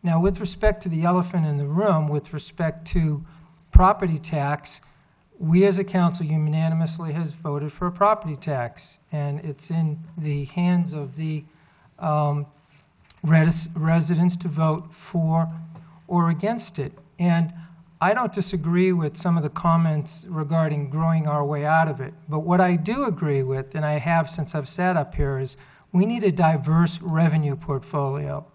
Now, with respect to the elephant in the room, with respect to property tax, we as a council unanimously has voted for a property tax, and it's in the hands of the residents to vote for or against it. And I don't disagree with some of the comments regarding growing our way out of it. But what I do agree with, and I have since I've sat up here, is we need a diverse revenue portfolio.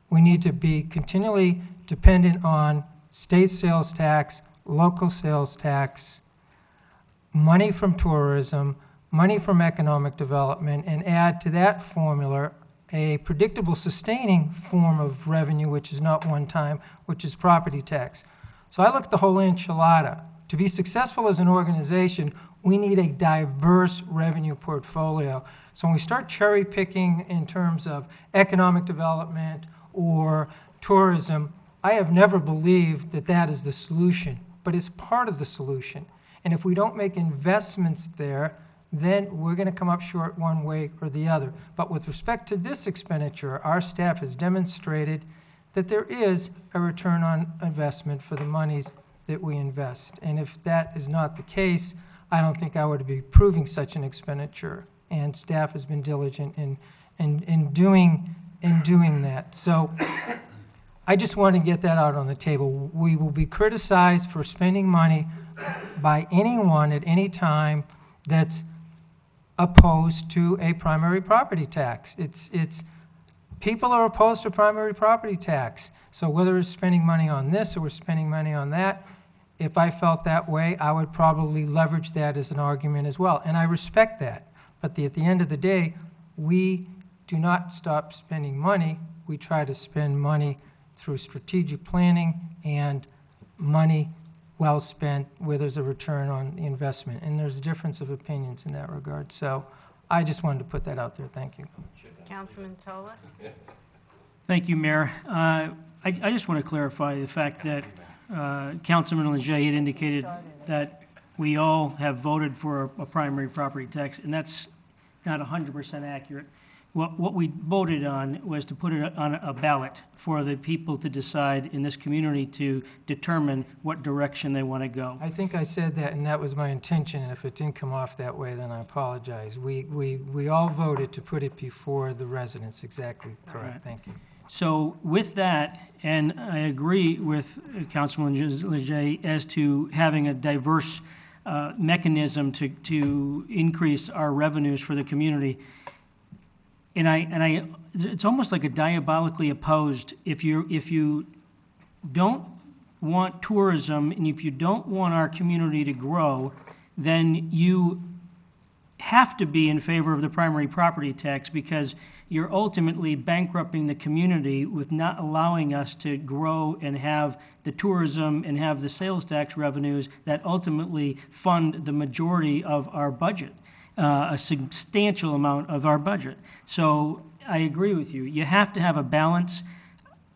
We need to be continually dependent on state sales tax, local sales tax, money from tourism, money from economic development, and add to that formula a predictable, sustaining form of revenue, which is not one time, which is property tax. So I look at the whole enchilada. To be successful as an organization, we need a diverse revenue portfolio. So when we start cherry picking in terms of economic development or tourism, I have never believed that that is the solution, but it's part of the solution. And if we don't make investments there, then we're going to come up short one way or the other. But with respect to this expenditure, our staff has demonstrated that there is a return on investment for the monies that we invest. And if that is not the case, I don't think I would be approving such an expenditure. And staff has been diligent in doing that. So I just want to get that out on the table. We will be criticized for spending money by anyone at any time that's opposed to a primary property tax. People are opposed to primary property tax. So whether it's spending money on this or we're spending money on that, if I felt that way, I would probably leverage that as an argument as well. And I respect that. But at the end of the day, we do not stop spending money. We try to spend money through strategic planning and money well spent where there's a return on the investment. And there's a difference of opinions in that regard. So I just wanted to put that out there. Thank you. Councilman Tolis? Thank you, Mayor. I just want to clarify the fact that Councilman Leger had indicated that we all have voted for a primary property tax, and that's not 100% accurate. What we voted on was to put it on a ballot for the people to decide in this community to determine what direction they want to go. I think I said that, and that was my intention. And if it didn't come off that way, then I apologize. We all voted to put it before the residents. Exactly correct. Right. Thank you. So with that, and I agree with Councilman Leger as to having a diverse mechanism to increase our revenues for the community. And it's almost like a diabolically opposed. If you don't want tourism and if you don't want our community to grow, then you have to be in favor of the primary property tax because you're ultimately bankrupting the community with not allowing us to grow and have the tourism and have the sales tax revenues that ultimately fund the majority of our budget, a substantial amount of our budget. So I agree with you. You have to have a balance.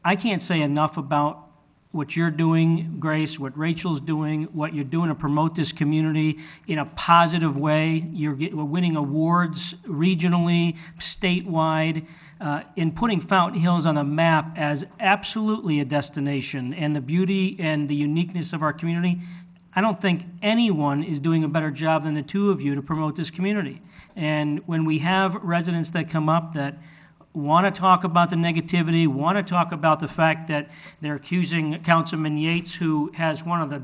I can't say enough about what you're doing, Grace, what Rachel's doing, what you're doing to promote this community in a positive way. We're winning awards regionally, statewide, in putting Fountain Hills on the map as absolutely a destination, and the beauty and the uniqueness of our community. I don't think anyone is doing a better job than the two of you to promote this community. And when we have residents that come up that want to talk about the negativity, want to talk about the fact that they're accusing Councilman Yates, who has one of the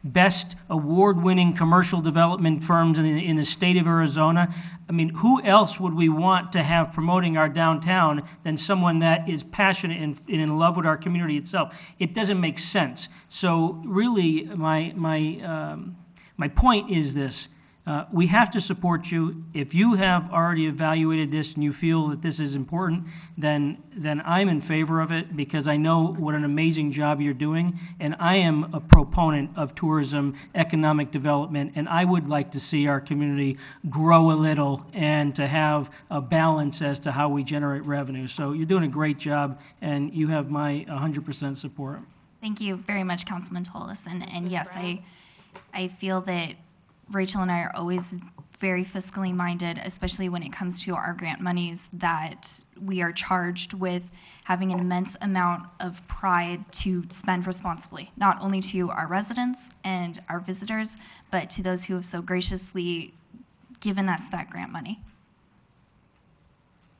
best award-winning commercial development firms in the state of Arizona. I mean, who else would we want to have promoting our downtown than someone that is passionate and in love with our community itself? It doesn't make sense. So really, my point is this. We have to support you. If you have already evaluated this and you feel that this is important, then I'm in favor of it because I know what an amazing job you're doing, and I am a proponent of tourism, economic development, and I would like to see our community grow a little and to have a balance as to how we generate revenue. So you're doing a great job, and you have my 100% support. Thank you very much, Councilman Tolis. And yes, I feel that Rachel and I are always very fiscally minded, especially when it comes to our grant monies, that we are charged with having an immense amount of pride to spend responsibly, not only to our residents and our visitors, but to those who have so graciously given us that grant money.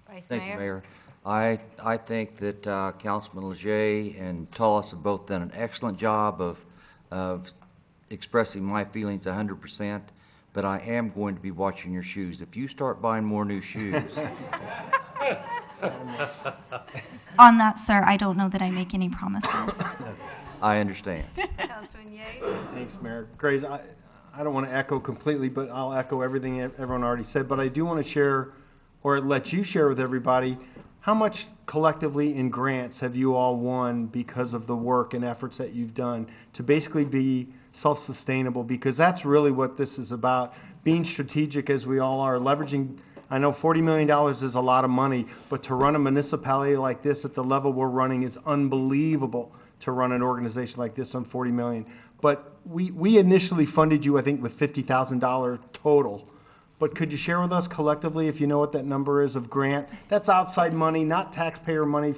Vice Thank you, Mayor. Mayor. I think that Councilman Leger and Tullis have both done an excellent job of expressing my feelings 100%, but I am going to be watching your shoes. If you start buying more new shoes. On that, sir, I don't know that I make any promises. I understand. Councilman Yates? Thanks, Mayor. Grace, I don't want to echo completely, but I'll echo everything everyone already said. But I do want to share, or let you share with everybody, how much collectively in grants have you all won because of the work and efforts that you've done to basically be self-sustainable? Because that's really what this is about, being strategic as we all are, leveraging. I know $40 million is a lot of money, but to run a municipality like this at the level we're running is unbelievable, to run an organization like this on $40 million. But we initially funded you, I think, with $50,000 total. But could you share with us collectively, if you know what that number is of grant? That's outside money, not taxpayer money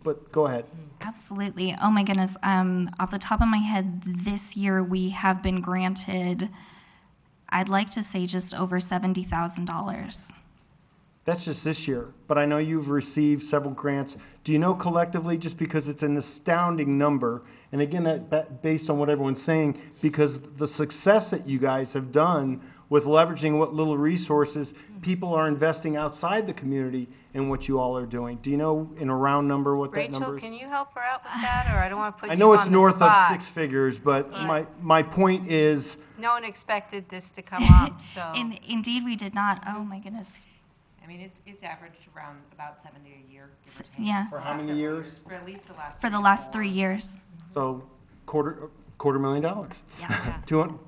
but go ahead. Absolutely. Oh my goodness. Off the top of my head, this year we have been granted, I'd like to say just over $70,000. That's just this year, but I know you've received several grants. Do you know collectively, just because it's an astounding number, and again, that based on what everyone's saying, because the success that you guys have done with leveraging what little resources people are investing outside the community in what you all are doing. Do you know in a round number what that number Rachel, is? can you help her out with that, or I don't want to put you I on know the it's north of spot. 6 figures, but my point is, No one expected this to come up, so. Indeed, we did not. Oh my goodness. I mean, it's averaged around about 70 a year. give or take. Yeah. For how many years? For at least the last. For the last 3 years. so $250,000. Yeah. 200.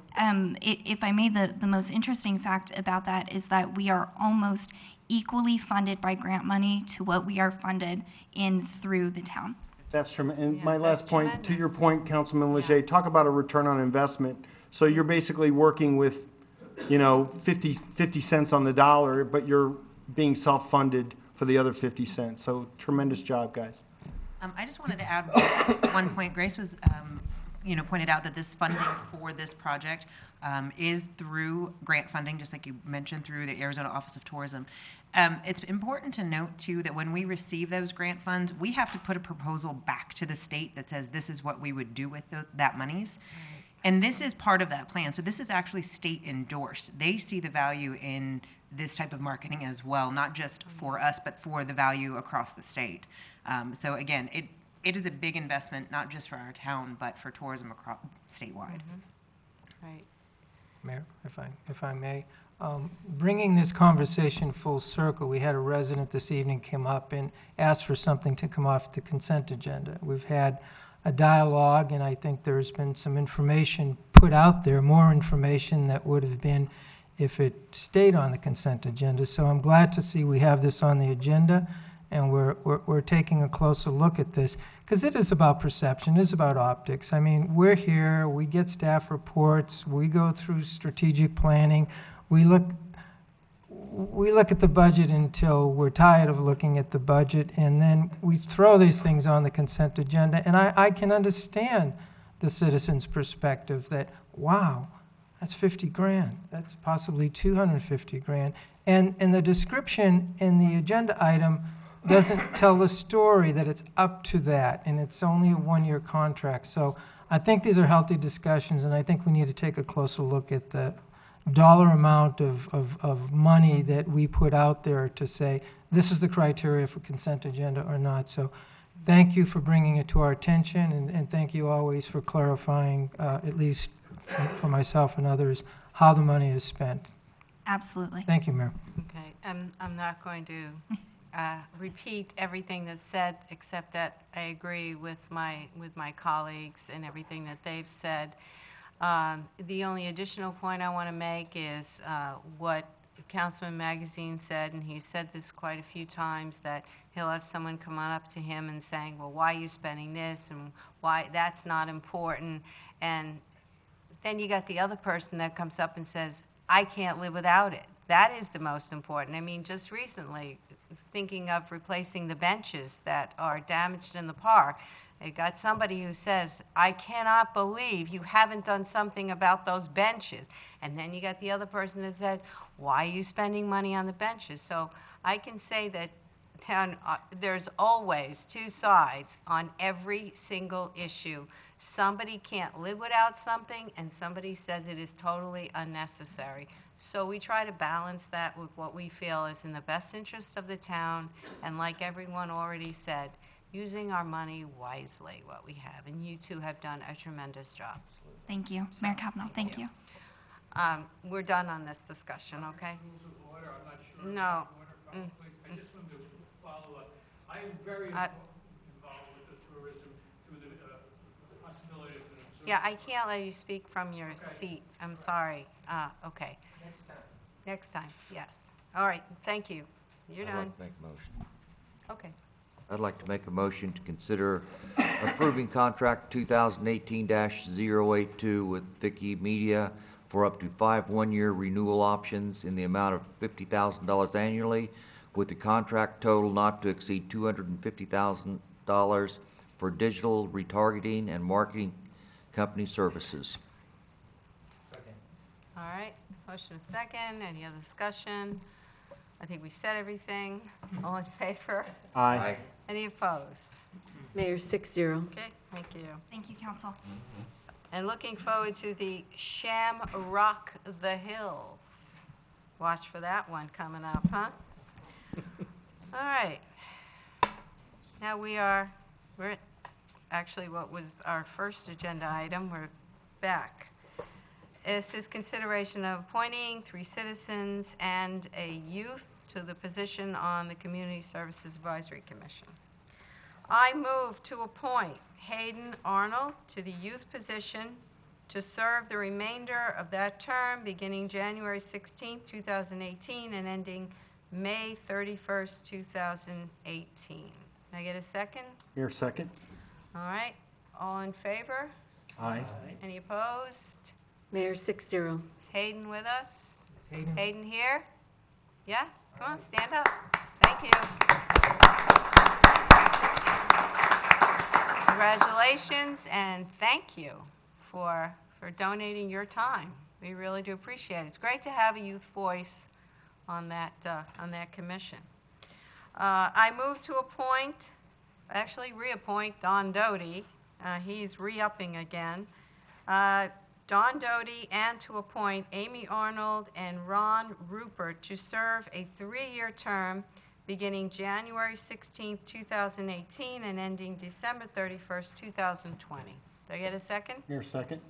If I may, the most interesting fact about that is that we are almost equally funded by grant money to what we are funded in through the town. That's tremendous. And my last point, to your point, Councilman Leger, talk about a return on investment. So you're basically working with, 50 cents on the dollar, but you're being self-funded for the other 50 cents. So tremendous job, guys. I just wanted to add one point. Grace was, pointed out that this funding for this project is through grant funding, just like you mentioned, through the Arizona Office of Tourism. It's important to note, too, that when we receive those grant funds, we have to put a proposal back to the state that says this is what we would do with that monies. And this is part of that plan. So this is actually state endorsed. They see the value in this type of marketing as well, not just for us, but for the value across the state. So again, it is a big investment, not just for our town, but for tourism across statewide. Right. Mayor, if I may. Bringing this conversation full circle, we had a resident this evening come up and ask for something to come off the consent agenda. We've had a dialogue, and I think there's been some information put out there, more information that would have been if it stayed on the consent agenda. So I'm glad to see we have this on the agenda, and we're taking a closer look at this, because it is about perception, it is about optics. I mean, we're here, we get staff reports, we go through strategic planning, we look at the budget until we're tired of looking at the budget, and then we throw these things on the consent agenda. And I can understand the citizen's perspective that, wow, that's 50 grand. That's possibly 250 grand. And the description in the agenda item doesn't tell the story that it's up to that, and it's only a one-year contract. So I think these are healthy discussions, and I think we need to take a closer look at the dollar amount of money that we put out there to say, this is the criteria for consent agenda or not. So thank you for bringing it to our attention, and thank you always for clarifying, at least for myself and others, how the money is spent. Absolutely. Thank you, Mayor. Okay, I'm not going to repeat everything that's said, except that I agree with my colleagues and everything that they've said. The only additional point I want to make is what Councilman Magazine said, and he said this quite a few times, that he'll have someone come on up to him and saying, well, why are you spending this, and why that's not important. And then you got the other person that comes up and says, I can't live without it. That is the most important. I mean, just recently, thinking of replacing the benches that are damaged in the park, I got somebody who says, I cannot believe you haven't done something about those benches. And then you got the other person that says, why are you spending money on the benches? So I can say that there's always two sides on every single issue. Somebody can't live without something, and somebody says it is totally unnecessary. So we try to balance that with what we feel is in the best interest of the town, and like everyone already said, using our money wisely, what we have. And you two have done a tremendous job. Thank you. Mayor Kavanaugh, thank you. We're done on this discussion, okay? No. I just wanted to follow up. I am very involved with the tourism through the possibilities that Yeah, I can't let you speak from your seat. I'm sorry. Okay. Next time. Next time, yes. All right, thank you. You're I'd done. like to make a motion. Okay. I'd like to make a motion to consider approving contract 2018-082 with Vicky Media for up to 5 one-year renewal options in the amount of $50,000 annually, with the contract total not to exceed $250,000 for digital retargeting and marketing company services. All right, motion is second. Any other discussion? I think we said everything. All in favor? Aye. Any opposed? Mayor, 6-0. Okay, thank you. Thank you, council. And looking forward to the Shamrock the Hills. Watch for that one coming up, huh? All right. Now we're at actually what was our first agenda item. We're back. This is consideration of appointing 3 citizens and a youth to the position on the Community Services Advisory Commission. I move to appoint Hayden Arnold to the youth position to serve the remainder of that term beginning January 16, 2018 and ending May 31st, 2018. Can I get a second? Mayor, second. All right, all in favor? Aye. Any opposed? Mayor, 6-0. Is Hayden with us? Is Hayden- Hayden here? Yeah? Come on, stand up. Thank you. Congratulations, and thank you for donating your time. We really do appreciate it. It's great to have a youth voice on that commission. I move to appoint, actually reappoint Don Doty. He's re-upping again. Don Doty, and to appoint Amy Arnold and Ron Rupert to serve a 3-year term beginning January 16, 2018 and ending December 31st, 2020. Did I get a second? Mayor, second.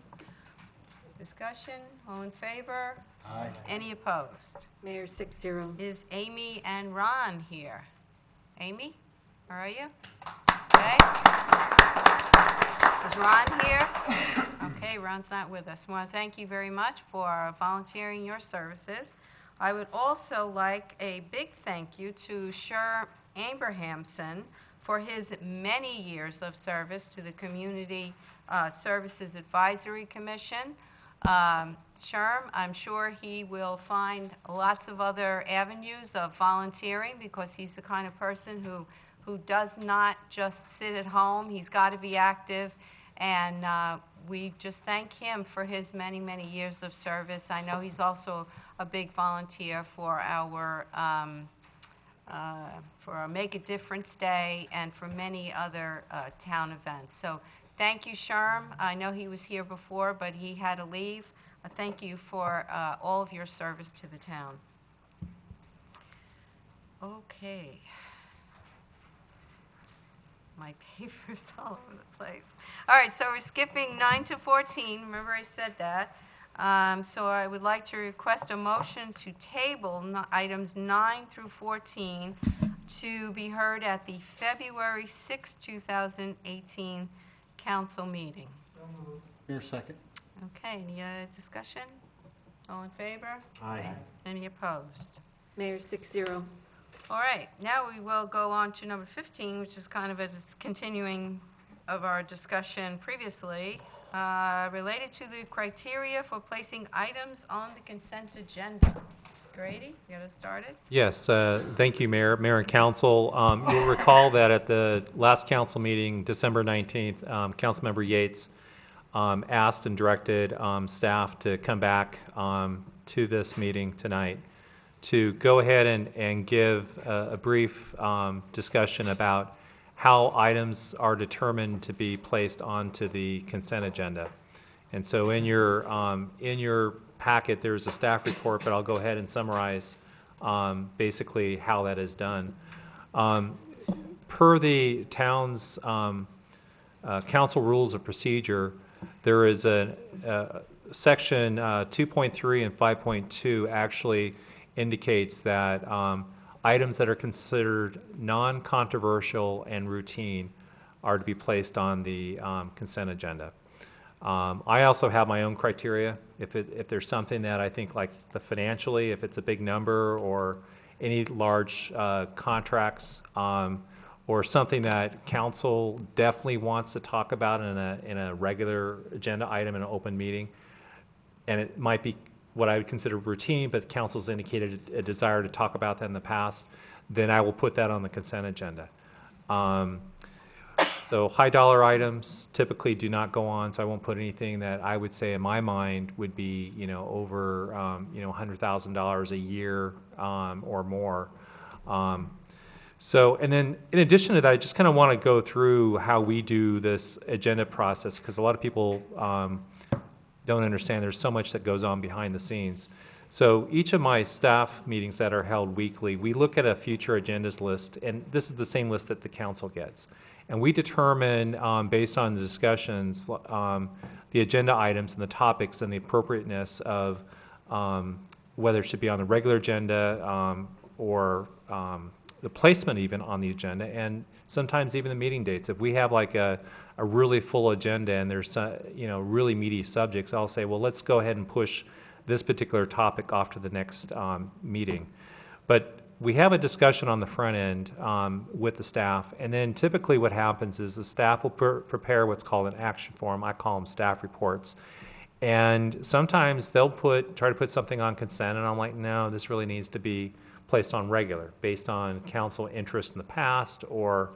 Discussion, all in favor? Aye. Any opposed? Mayor, 6-0. Is Amy and Ron here? Amy, where are you? Okay. Is Ron here? Okay, Ron's not with us. I want to thank you very much for volunteering your services. I would also like a big thank you to Sher Abrahamson for his many years of service to the Community Services Advisory Commission. Sherm, I'm sure he will find lots of other avenues of volunteering because he's the kind of person who does not just sit at home. He's got to be active, and we just thank him for his many, many years of service. I know he's also a big volunteer for our Make a Difference Day and for many other town events. So thank you, Sherm. I know he was here before, but he had to leave. Thank you for all of your service to the town. Okay. My paper's all over the place. All right, so we're skipping 9 to 14. Remember I said that. So I would like to request a motion to table items 9 through 14 to be heard at the February 6, 2018 council meeting. Mayor, second. Okay, any discussion? All in favor? Aye. Any opposed? Mayor, 6-0. All right, now we will go on to number 15, which is kind of a continuing of our discussion previously, related to the criteria for placing items on the consent agenda. Grady, you got us started? Yes, thank you, Mayor and Council. You'll recall that at the last council meeting, December 19th, Councilmember Yates asked and directed staff to come back to this meeting tonight to go ahead and give a brief discussion about how items are determined to be placed onto the consent agenda. And so in your packet, there's a staff report, but I'll go ahead and summarize basically how that is done. Per the town's council rules of procedure, there is a section 2.3 and 5.2 actually indicates that items that are considered non-controversial and routine are to be placed on the consent agenda. I also have my own criteria. If there's something that I think, like financially, if it's a big number or any large contracts, or something that council definitely wants to talk about in a regular agenda item in an open meeting, and it might be what I would consider routine, but council's indicated a desire to talk about that in the past, then I will put that on the consent agenda. So high dollar items typically do not go on, so I won't put anything that I would say in my mind would be, over, $100,000 a year or more. So, and then in addition to that, I just kind of want to go through how we do this agenda process, because a lot of people don't understand there's so much that goes on behind the scenes. So each of my staff meetings that are held weekly, we look at a future agendas list, and this is the same list that the council gets. And we determine, based on the discussions, the agenda items and the topics and the appropriateness of whether it should be on the regular agenda or the placement even on the agenda, and sometimes even the meeting dates. If we have like a really full agenda and there's really meaty subjects, I'll say, well, let's go ahead and push this particular topic off to the next meeting. But we have a discussion on the front end with the staff, and then typically what happens is the staff will prepare what's called an action form. I call them staff reports. And sometimes they'll try to put something on consent, and I'm like, no, this really needs to be placed on regular, based on council interest in the past, or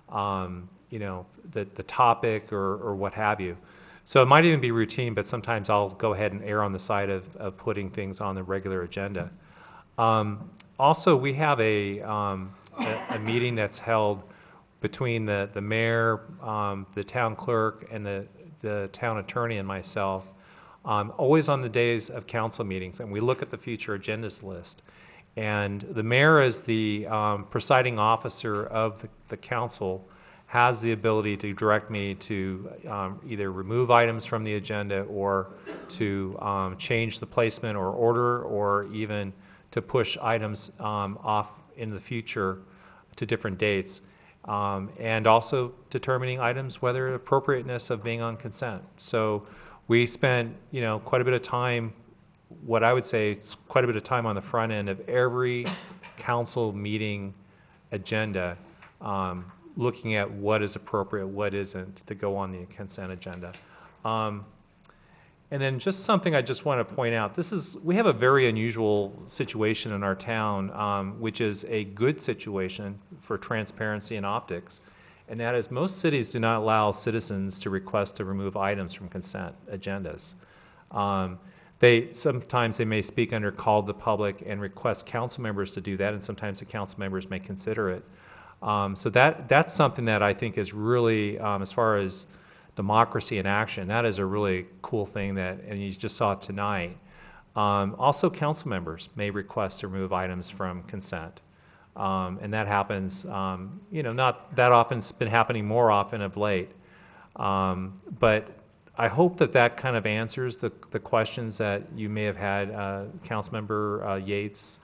the topic, or what have you. So it might even be routine, but sometimes I'll go ahead and err on the side of putting things on the regular agenda. Also, we have a meeting that's held between the mayor, the town clerk, and the town attorney and myself, always on the days of council meetings, and we look at the future agendas list. And the mayor, as the presiding officer of the council, has the ability to direct me to either remove items from the agenda or to change the placement or order, or even to push items off in the future to different dates, and also determining items whether appropriateness of being on consent. So we spent, quite a bit of time, what I would say it's quite a bit of time on the front end of every council meeting agenda, looking at what is appropriate, what isn't, to go on the consent agenda. And then just something I just want to point out, we have a very unusual situation in our town, which is a good situation for transparency and optics, and that is most cities do not allow citizens to request to remove items from consent agendas. Sometimes they may speak under call to the public and request council members to do that, and sometimes the council members may consider it. So that's something that I think is really, as far as democracy in action, that is a really cool thing and you just saw it tonight. Also, council members may request to remove items from consent. And that happens, not that often, it's been happening more often of late. But I hope that kind of answers the questions that you may have had, Councilmember Yates.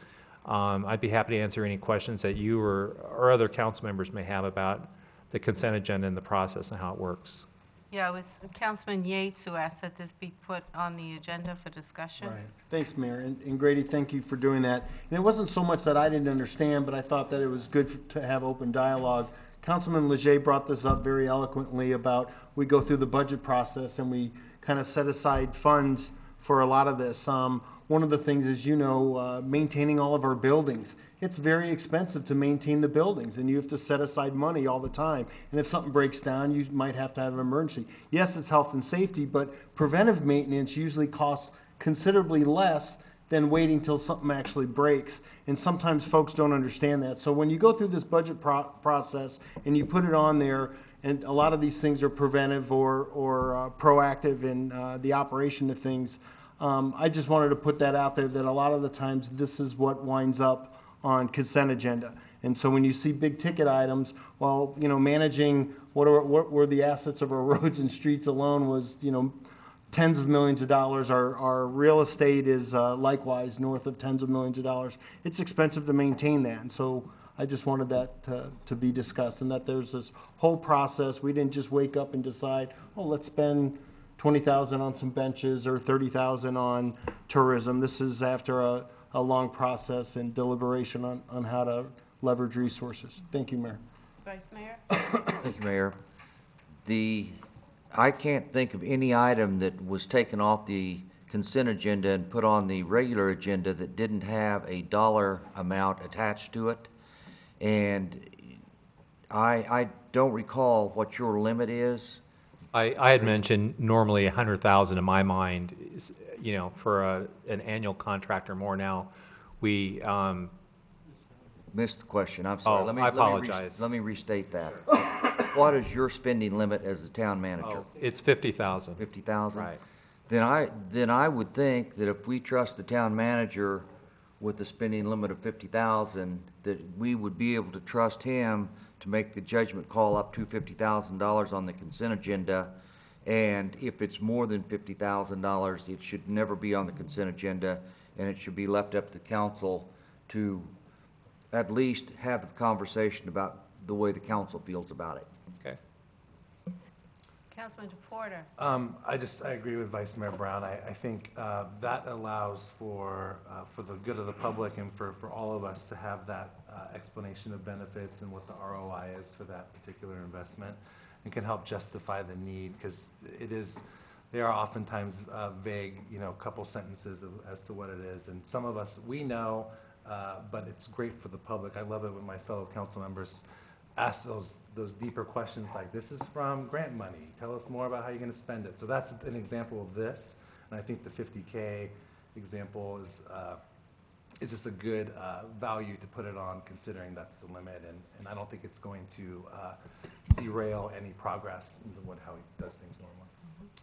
I'd be happy to answer any questions that you or other council members may have about the consent agenda and the process and how it works. Yeah, it was Councilman Yates who asked that this be put on the agenda for discussion. Right. Thanks, Mayor. And Grady, thank you for doing that. And it wasn't so much that I didn't understand, but I thought that it was good to have open dialogue. Councilman Leger brought this up very eloquently about we go through the budget process and we kind of set aside funds for a lot of this. One of the things is, maintaining all of our buildings. It's very expensive to maintain the buildings, and you have to set aside money all the time. And if something breaks down, you might have to have an emergency. Yes, it's health and safety, but preventive maintenance usually costs considerably less than waiting till something actually breaks. And sometimes folks don't understand that. So when you go through this budget process and you put it on there, and a lot of these things are preventive or proactive in the operation of things, I just wanted to put that out there, that a lot of the times this is what winds up on consent agenda. And so when you see big ticket items, managing what were the assets of our roads and streets alone was, tens of millions of dollars. Our real estate is likewise north of tens of millions of dollars. It's expensive to maintain that. And so I just wanted that to be discussed, and that there's this whole process. We didn't just wake up and decide, let's spend $20,000 on some benches or $30,000 on tourism. This is after a long process and deliberation on how to leverage resources. Thank you, Mayor. Vice Mayor? Thank you, Mayor. I can't think of any item that was taken off the consent agenda and put on the regular agenda that didn't have a dollar amount attached to it. And I don't recall what your limit is. I had mentioned normally 100,000 in my mind, for an annual contract or more. Now, we missed the question. I'm sorry. I apologize. Let me restate that. What is your spending limit as the town manager? It's 50,000. 50,000? Right. Then I would think that if we trust the town manager with the spending limit of 50,000, that we would be able to trust him to make the judgment call up to $50,000 on the consent agenda. And if it's more than $50,000, it should never be on the consent agenda, and it should be left up to council to at least have the conversation about the way the council feels about it. Okay. Councilman DePorter. I agree with Vice Mayor Brown. I think that allows for the good of the public and for all of us to have that explanation of benefits and what the ROI is for that particular investment, and can help justify the need, because they are oftentimes vague, couple sentences as to what it is. And some of us, we know, but it's great for the public. I love it when my fellow council members ask those deeper questions like, this is from grant money. Tell us more about how you're going to spend it. So that's an example of this. And I think the 50K example is just a good value to put it on, considering that's the limit. And I don't think it's going to derail any progress into how he does things normally.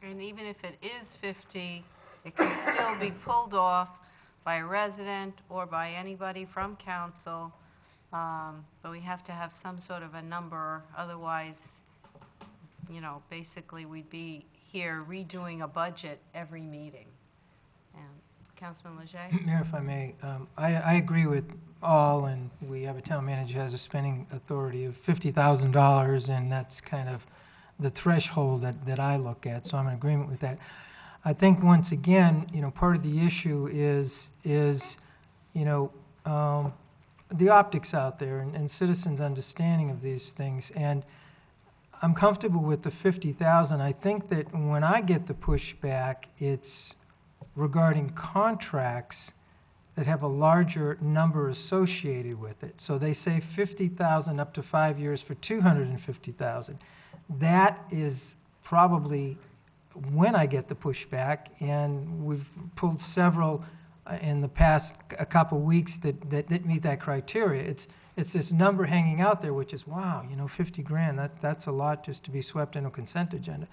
And even if it is 50, it can still be pulled off by a resident or by anybody from council But we have to have some sort of a number, otherwise, you know, basically we'd be here redoing a budget every meeting. And Councilman Leger? Mayor, if I may, I agree with all, and we have a town manager who has a spending authority of $50,000, and that's kind of the threshold that I look at, so I'm in agreement with that. I think, once again, you know, part of the issue is you know, the optics out there and citizens' understanding of these things. And I'm comfortable with the 50,000. I think that when I get the pushback, it's regarding contracts that have a larger number associated with it. So they say 50,000 up to 5 years for 250,000. That is probably when I get the pushback, and we've pulled several in the past a couple weeks that meet that criteria. It's this number hanging out there, which is, wow, you know, 50 grand, that's a lot just to be swept into a consent agenda.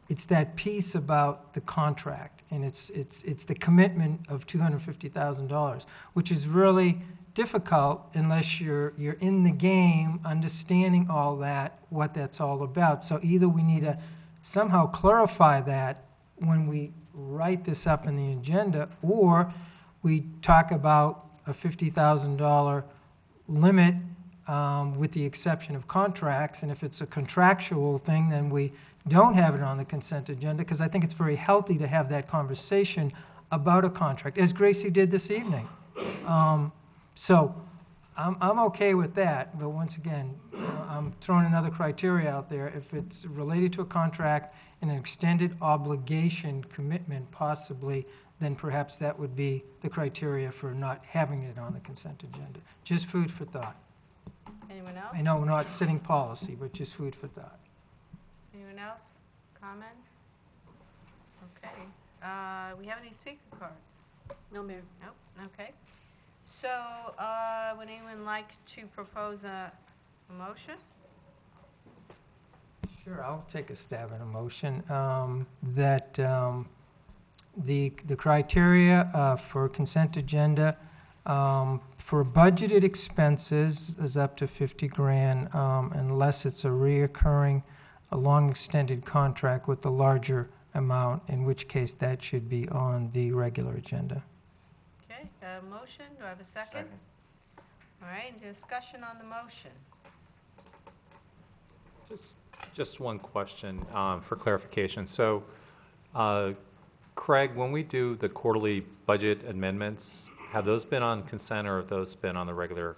It's that piece about the contract, and it's the commitment of $250,000, which is really difficult unless you're in the game, understanding all that, what that's all about. So either we need to somehow clarify that when we write this up in the agenda, or we talk about a $50,000 limit with the exception of contracts, and if it's a contractual thing, then we don't have it on the consent agenda, because I think it's very healthy to have that conversation about a contract, as Gracie did this evening. So I'm okay with that, but once again, I'm throwing another criteria out there. If it's related to a contract and an extended obligation commitment possibly, then perhaps that would be the criteria for not having it on the consent agenda. Just food for thought. Anyone else? I know we're not setting policy, but just food for thought. Anyone else? Comments? Okay. We have any speaker cards? No, Mayor. Nope, okay. So, would anyone like to propose a motion? Sure, I'll take a stab at a motion that the criteria for consent agenda for budgeted expenses is up to 50 grand unless it's a reoccurring, a long extended contract with the larger amount, in which case that should be on the regular agenda. Okay, motion, do I have a second? Second. All right, discussion on the motion. Just one question for clarification. So, Craig, when we do the quarterly budget amendments, have those been on consent or have those been on the regular?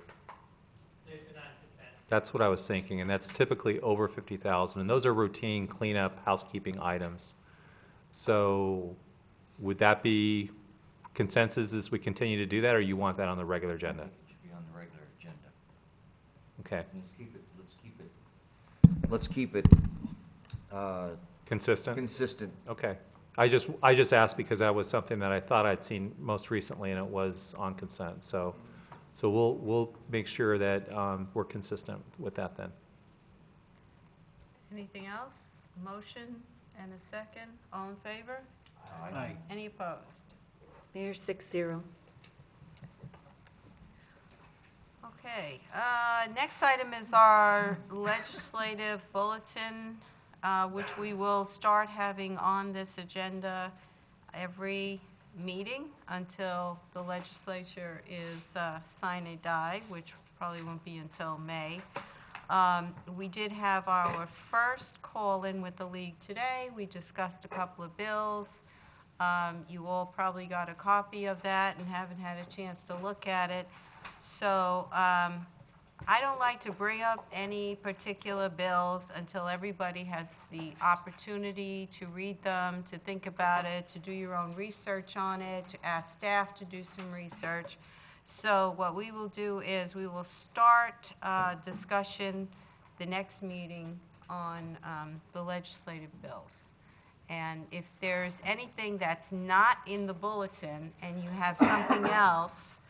They've been on consent. That's what I was thinking, and that's typically over 50,000, and those are routine cleanup housekeeping items. So, would that be consensus as we continue to do that, or you want that on the regular agenda? It should be on the regular agenda. Okay. Let's keep it Consistent? consistent. Okay. I just asked because that was something that I thought I'd seen most recently, and it was on consent. So we'll make sure that we're consistent with that then. Anything else? Motion and a second. All in favor? Aye. Any opposed? Mayor, 6-0. Okay, next item is our legislative bulletin, which we will start having on this agenda every meeting until the legislature is sine die, which probably won't be until May. We did have our first call-in with the league today. We discussed a couple of bills. You all probably got a copy of that and haven't had a chance to look at it. So I don't like to bring up any particular bills until everybody has the opportunity to read them, to think about it, to do your own research on it, to ask staff to do some research. So what we will do is we will start discussion the next meeting on the legislative bills. And if there's anything that's not in the bulletin and you have something else,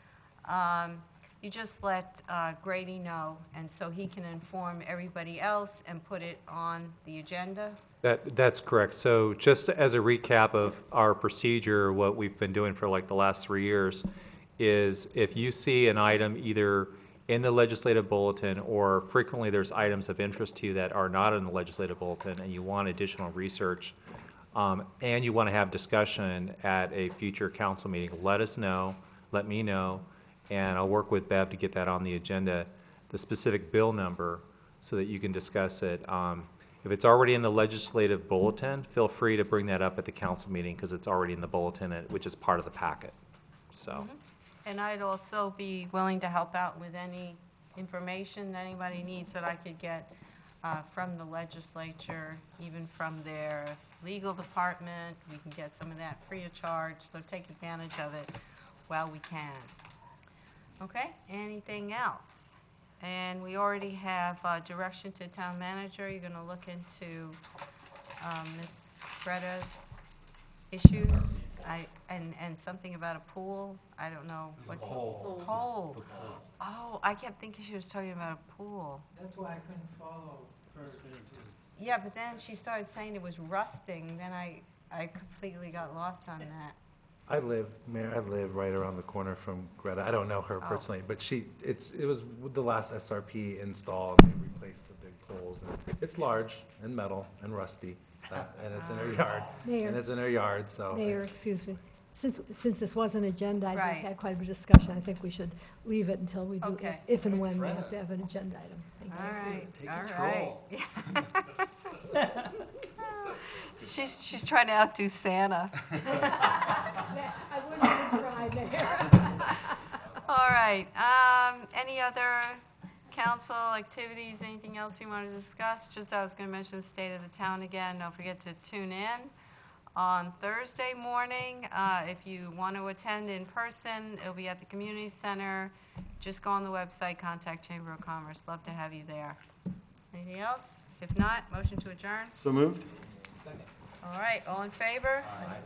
you just let Grady know, and so he can inform everybody else and put it on the agenda. That's correct. So just as a recap of our procedure, what we've been doing for like the last 3 years is if you see an item either in the legislative bulletin, or frequently there's items of interest to you that are not in the legislative bulletin, and you want additional research, and you want to have discussion at a future council meeting, let us know, let me know, and I'll work with Bev to get that on the agenda, the specific bill number, so that you can discuss it. If it's already in the legislative bulletin, feel free to bring that up at the council meeting, because it's already in the bulletin, which is part of the packet. So. And I'd also be willing to help out with any information that anybody needs that I could get from the legislature, even from their legal department. We can get some of that free of charge, so take advantage of it while we can. Okay, anything else? And we already have direction to town manager. You're going to look into Ms. Greta's issues. And something about a pool. I don't know. What's pole. Pole. Oh, I kept thinking she was talking about a pool. That's why I couldn't follow her. Yeah, but then she started saying it was rusting. Then I completely got lost on that. Mayor, I live right around the corner from Greta. I don't know her personally, but it was with the last SRP install, and they replaced the big poles. And it's large and metal and rusty, and it's in her yard. Mayor. And it's in her yard, so. Mayor, excuse me. Since this was an agenda, I Right. had quite a bit of discussion. I think we should leave it until we do, Okay. if and when we have to have an agenda item. Thank you. All right. She's trying to outdo Santa. I wouldn't even try, Mayor. All right. Any other council activities, anything else you want to discuss? Just I was going to mention the state of the town again. Don't forget to tune in on Thursday morning. If you want to attend in person, it'll be at the community center. Just go on the website, contact Chamber of Commerce. Love to have you there. Anything else? If not, motion to adjourn. So moved? All right, all in favor? Aye.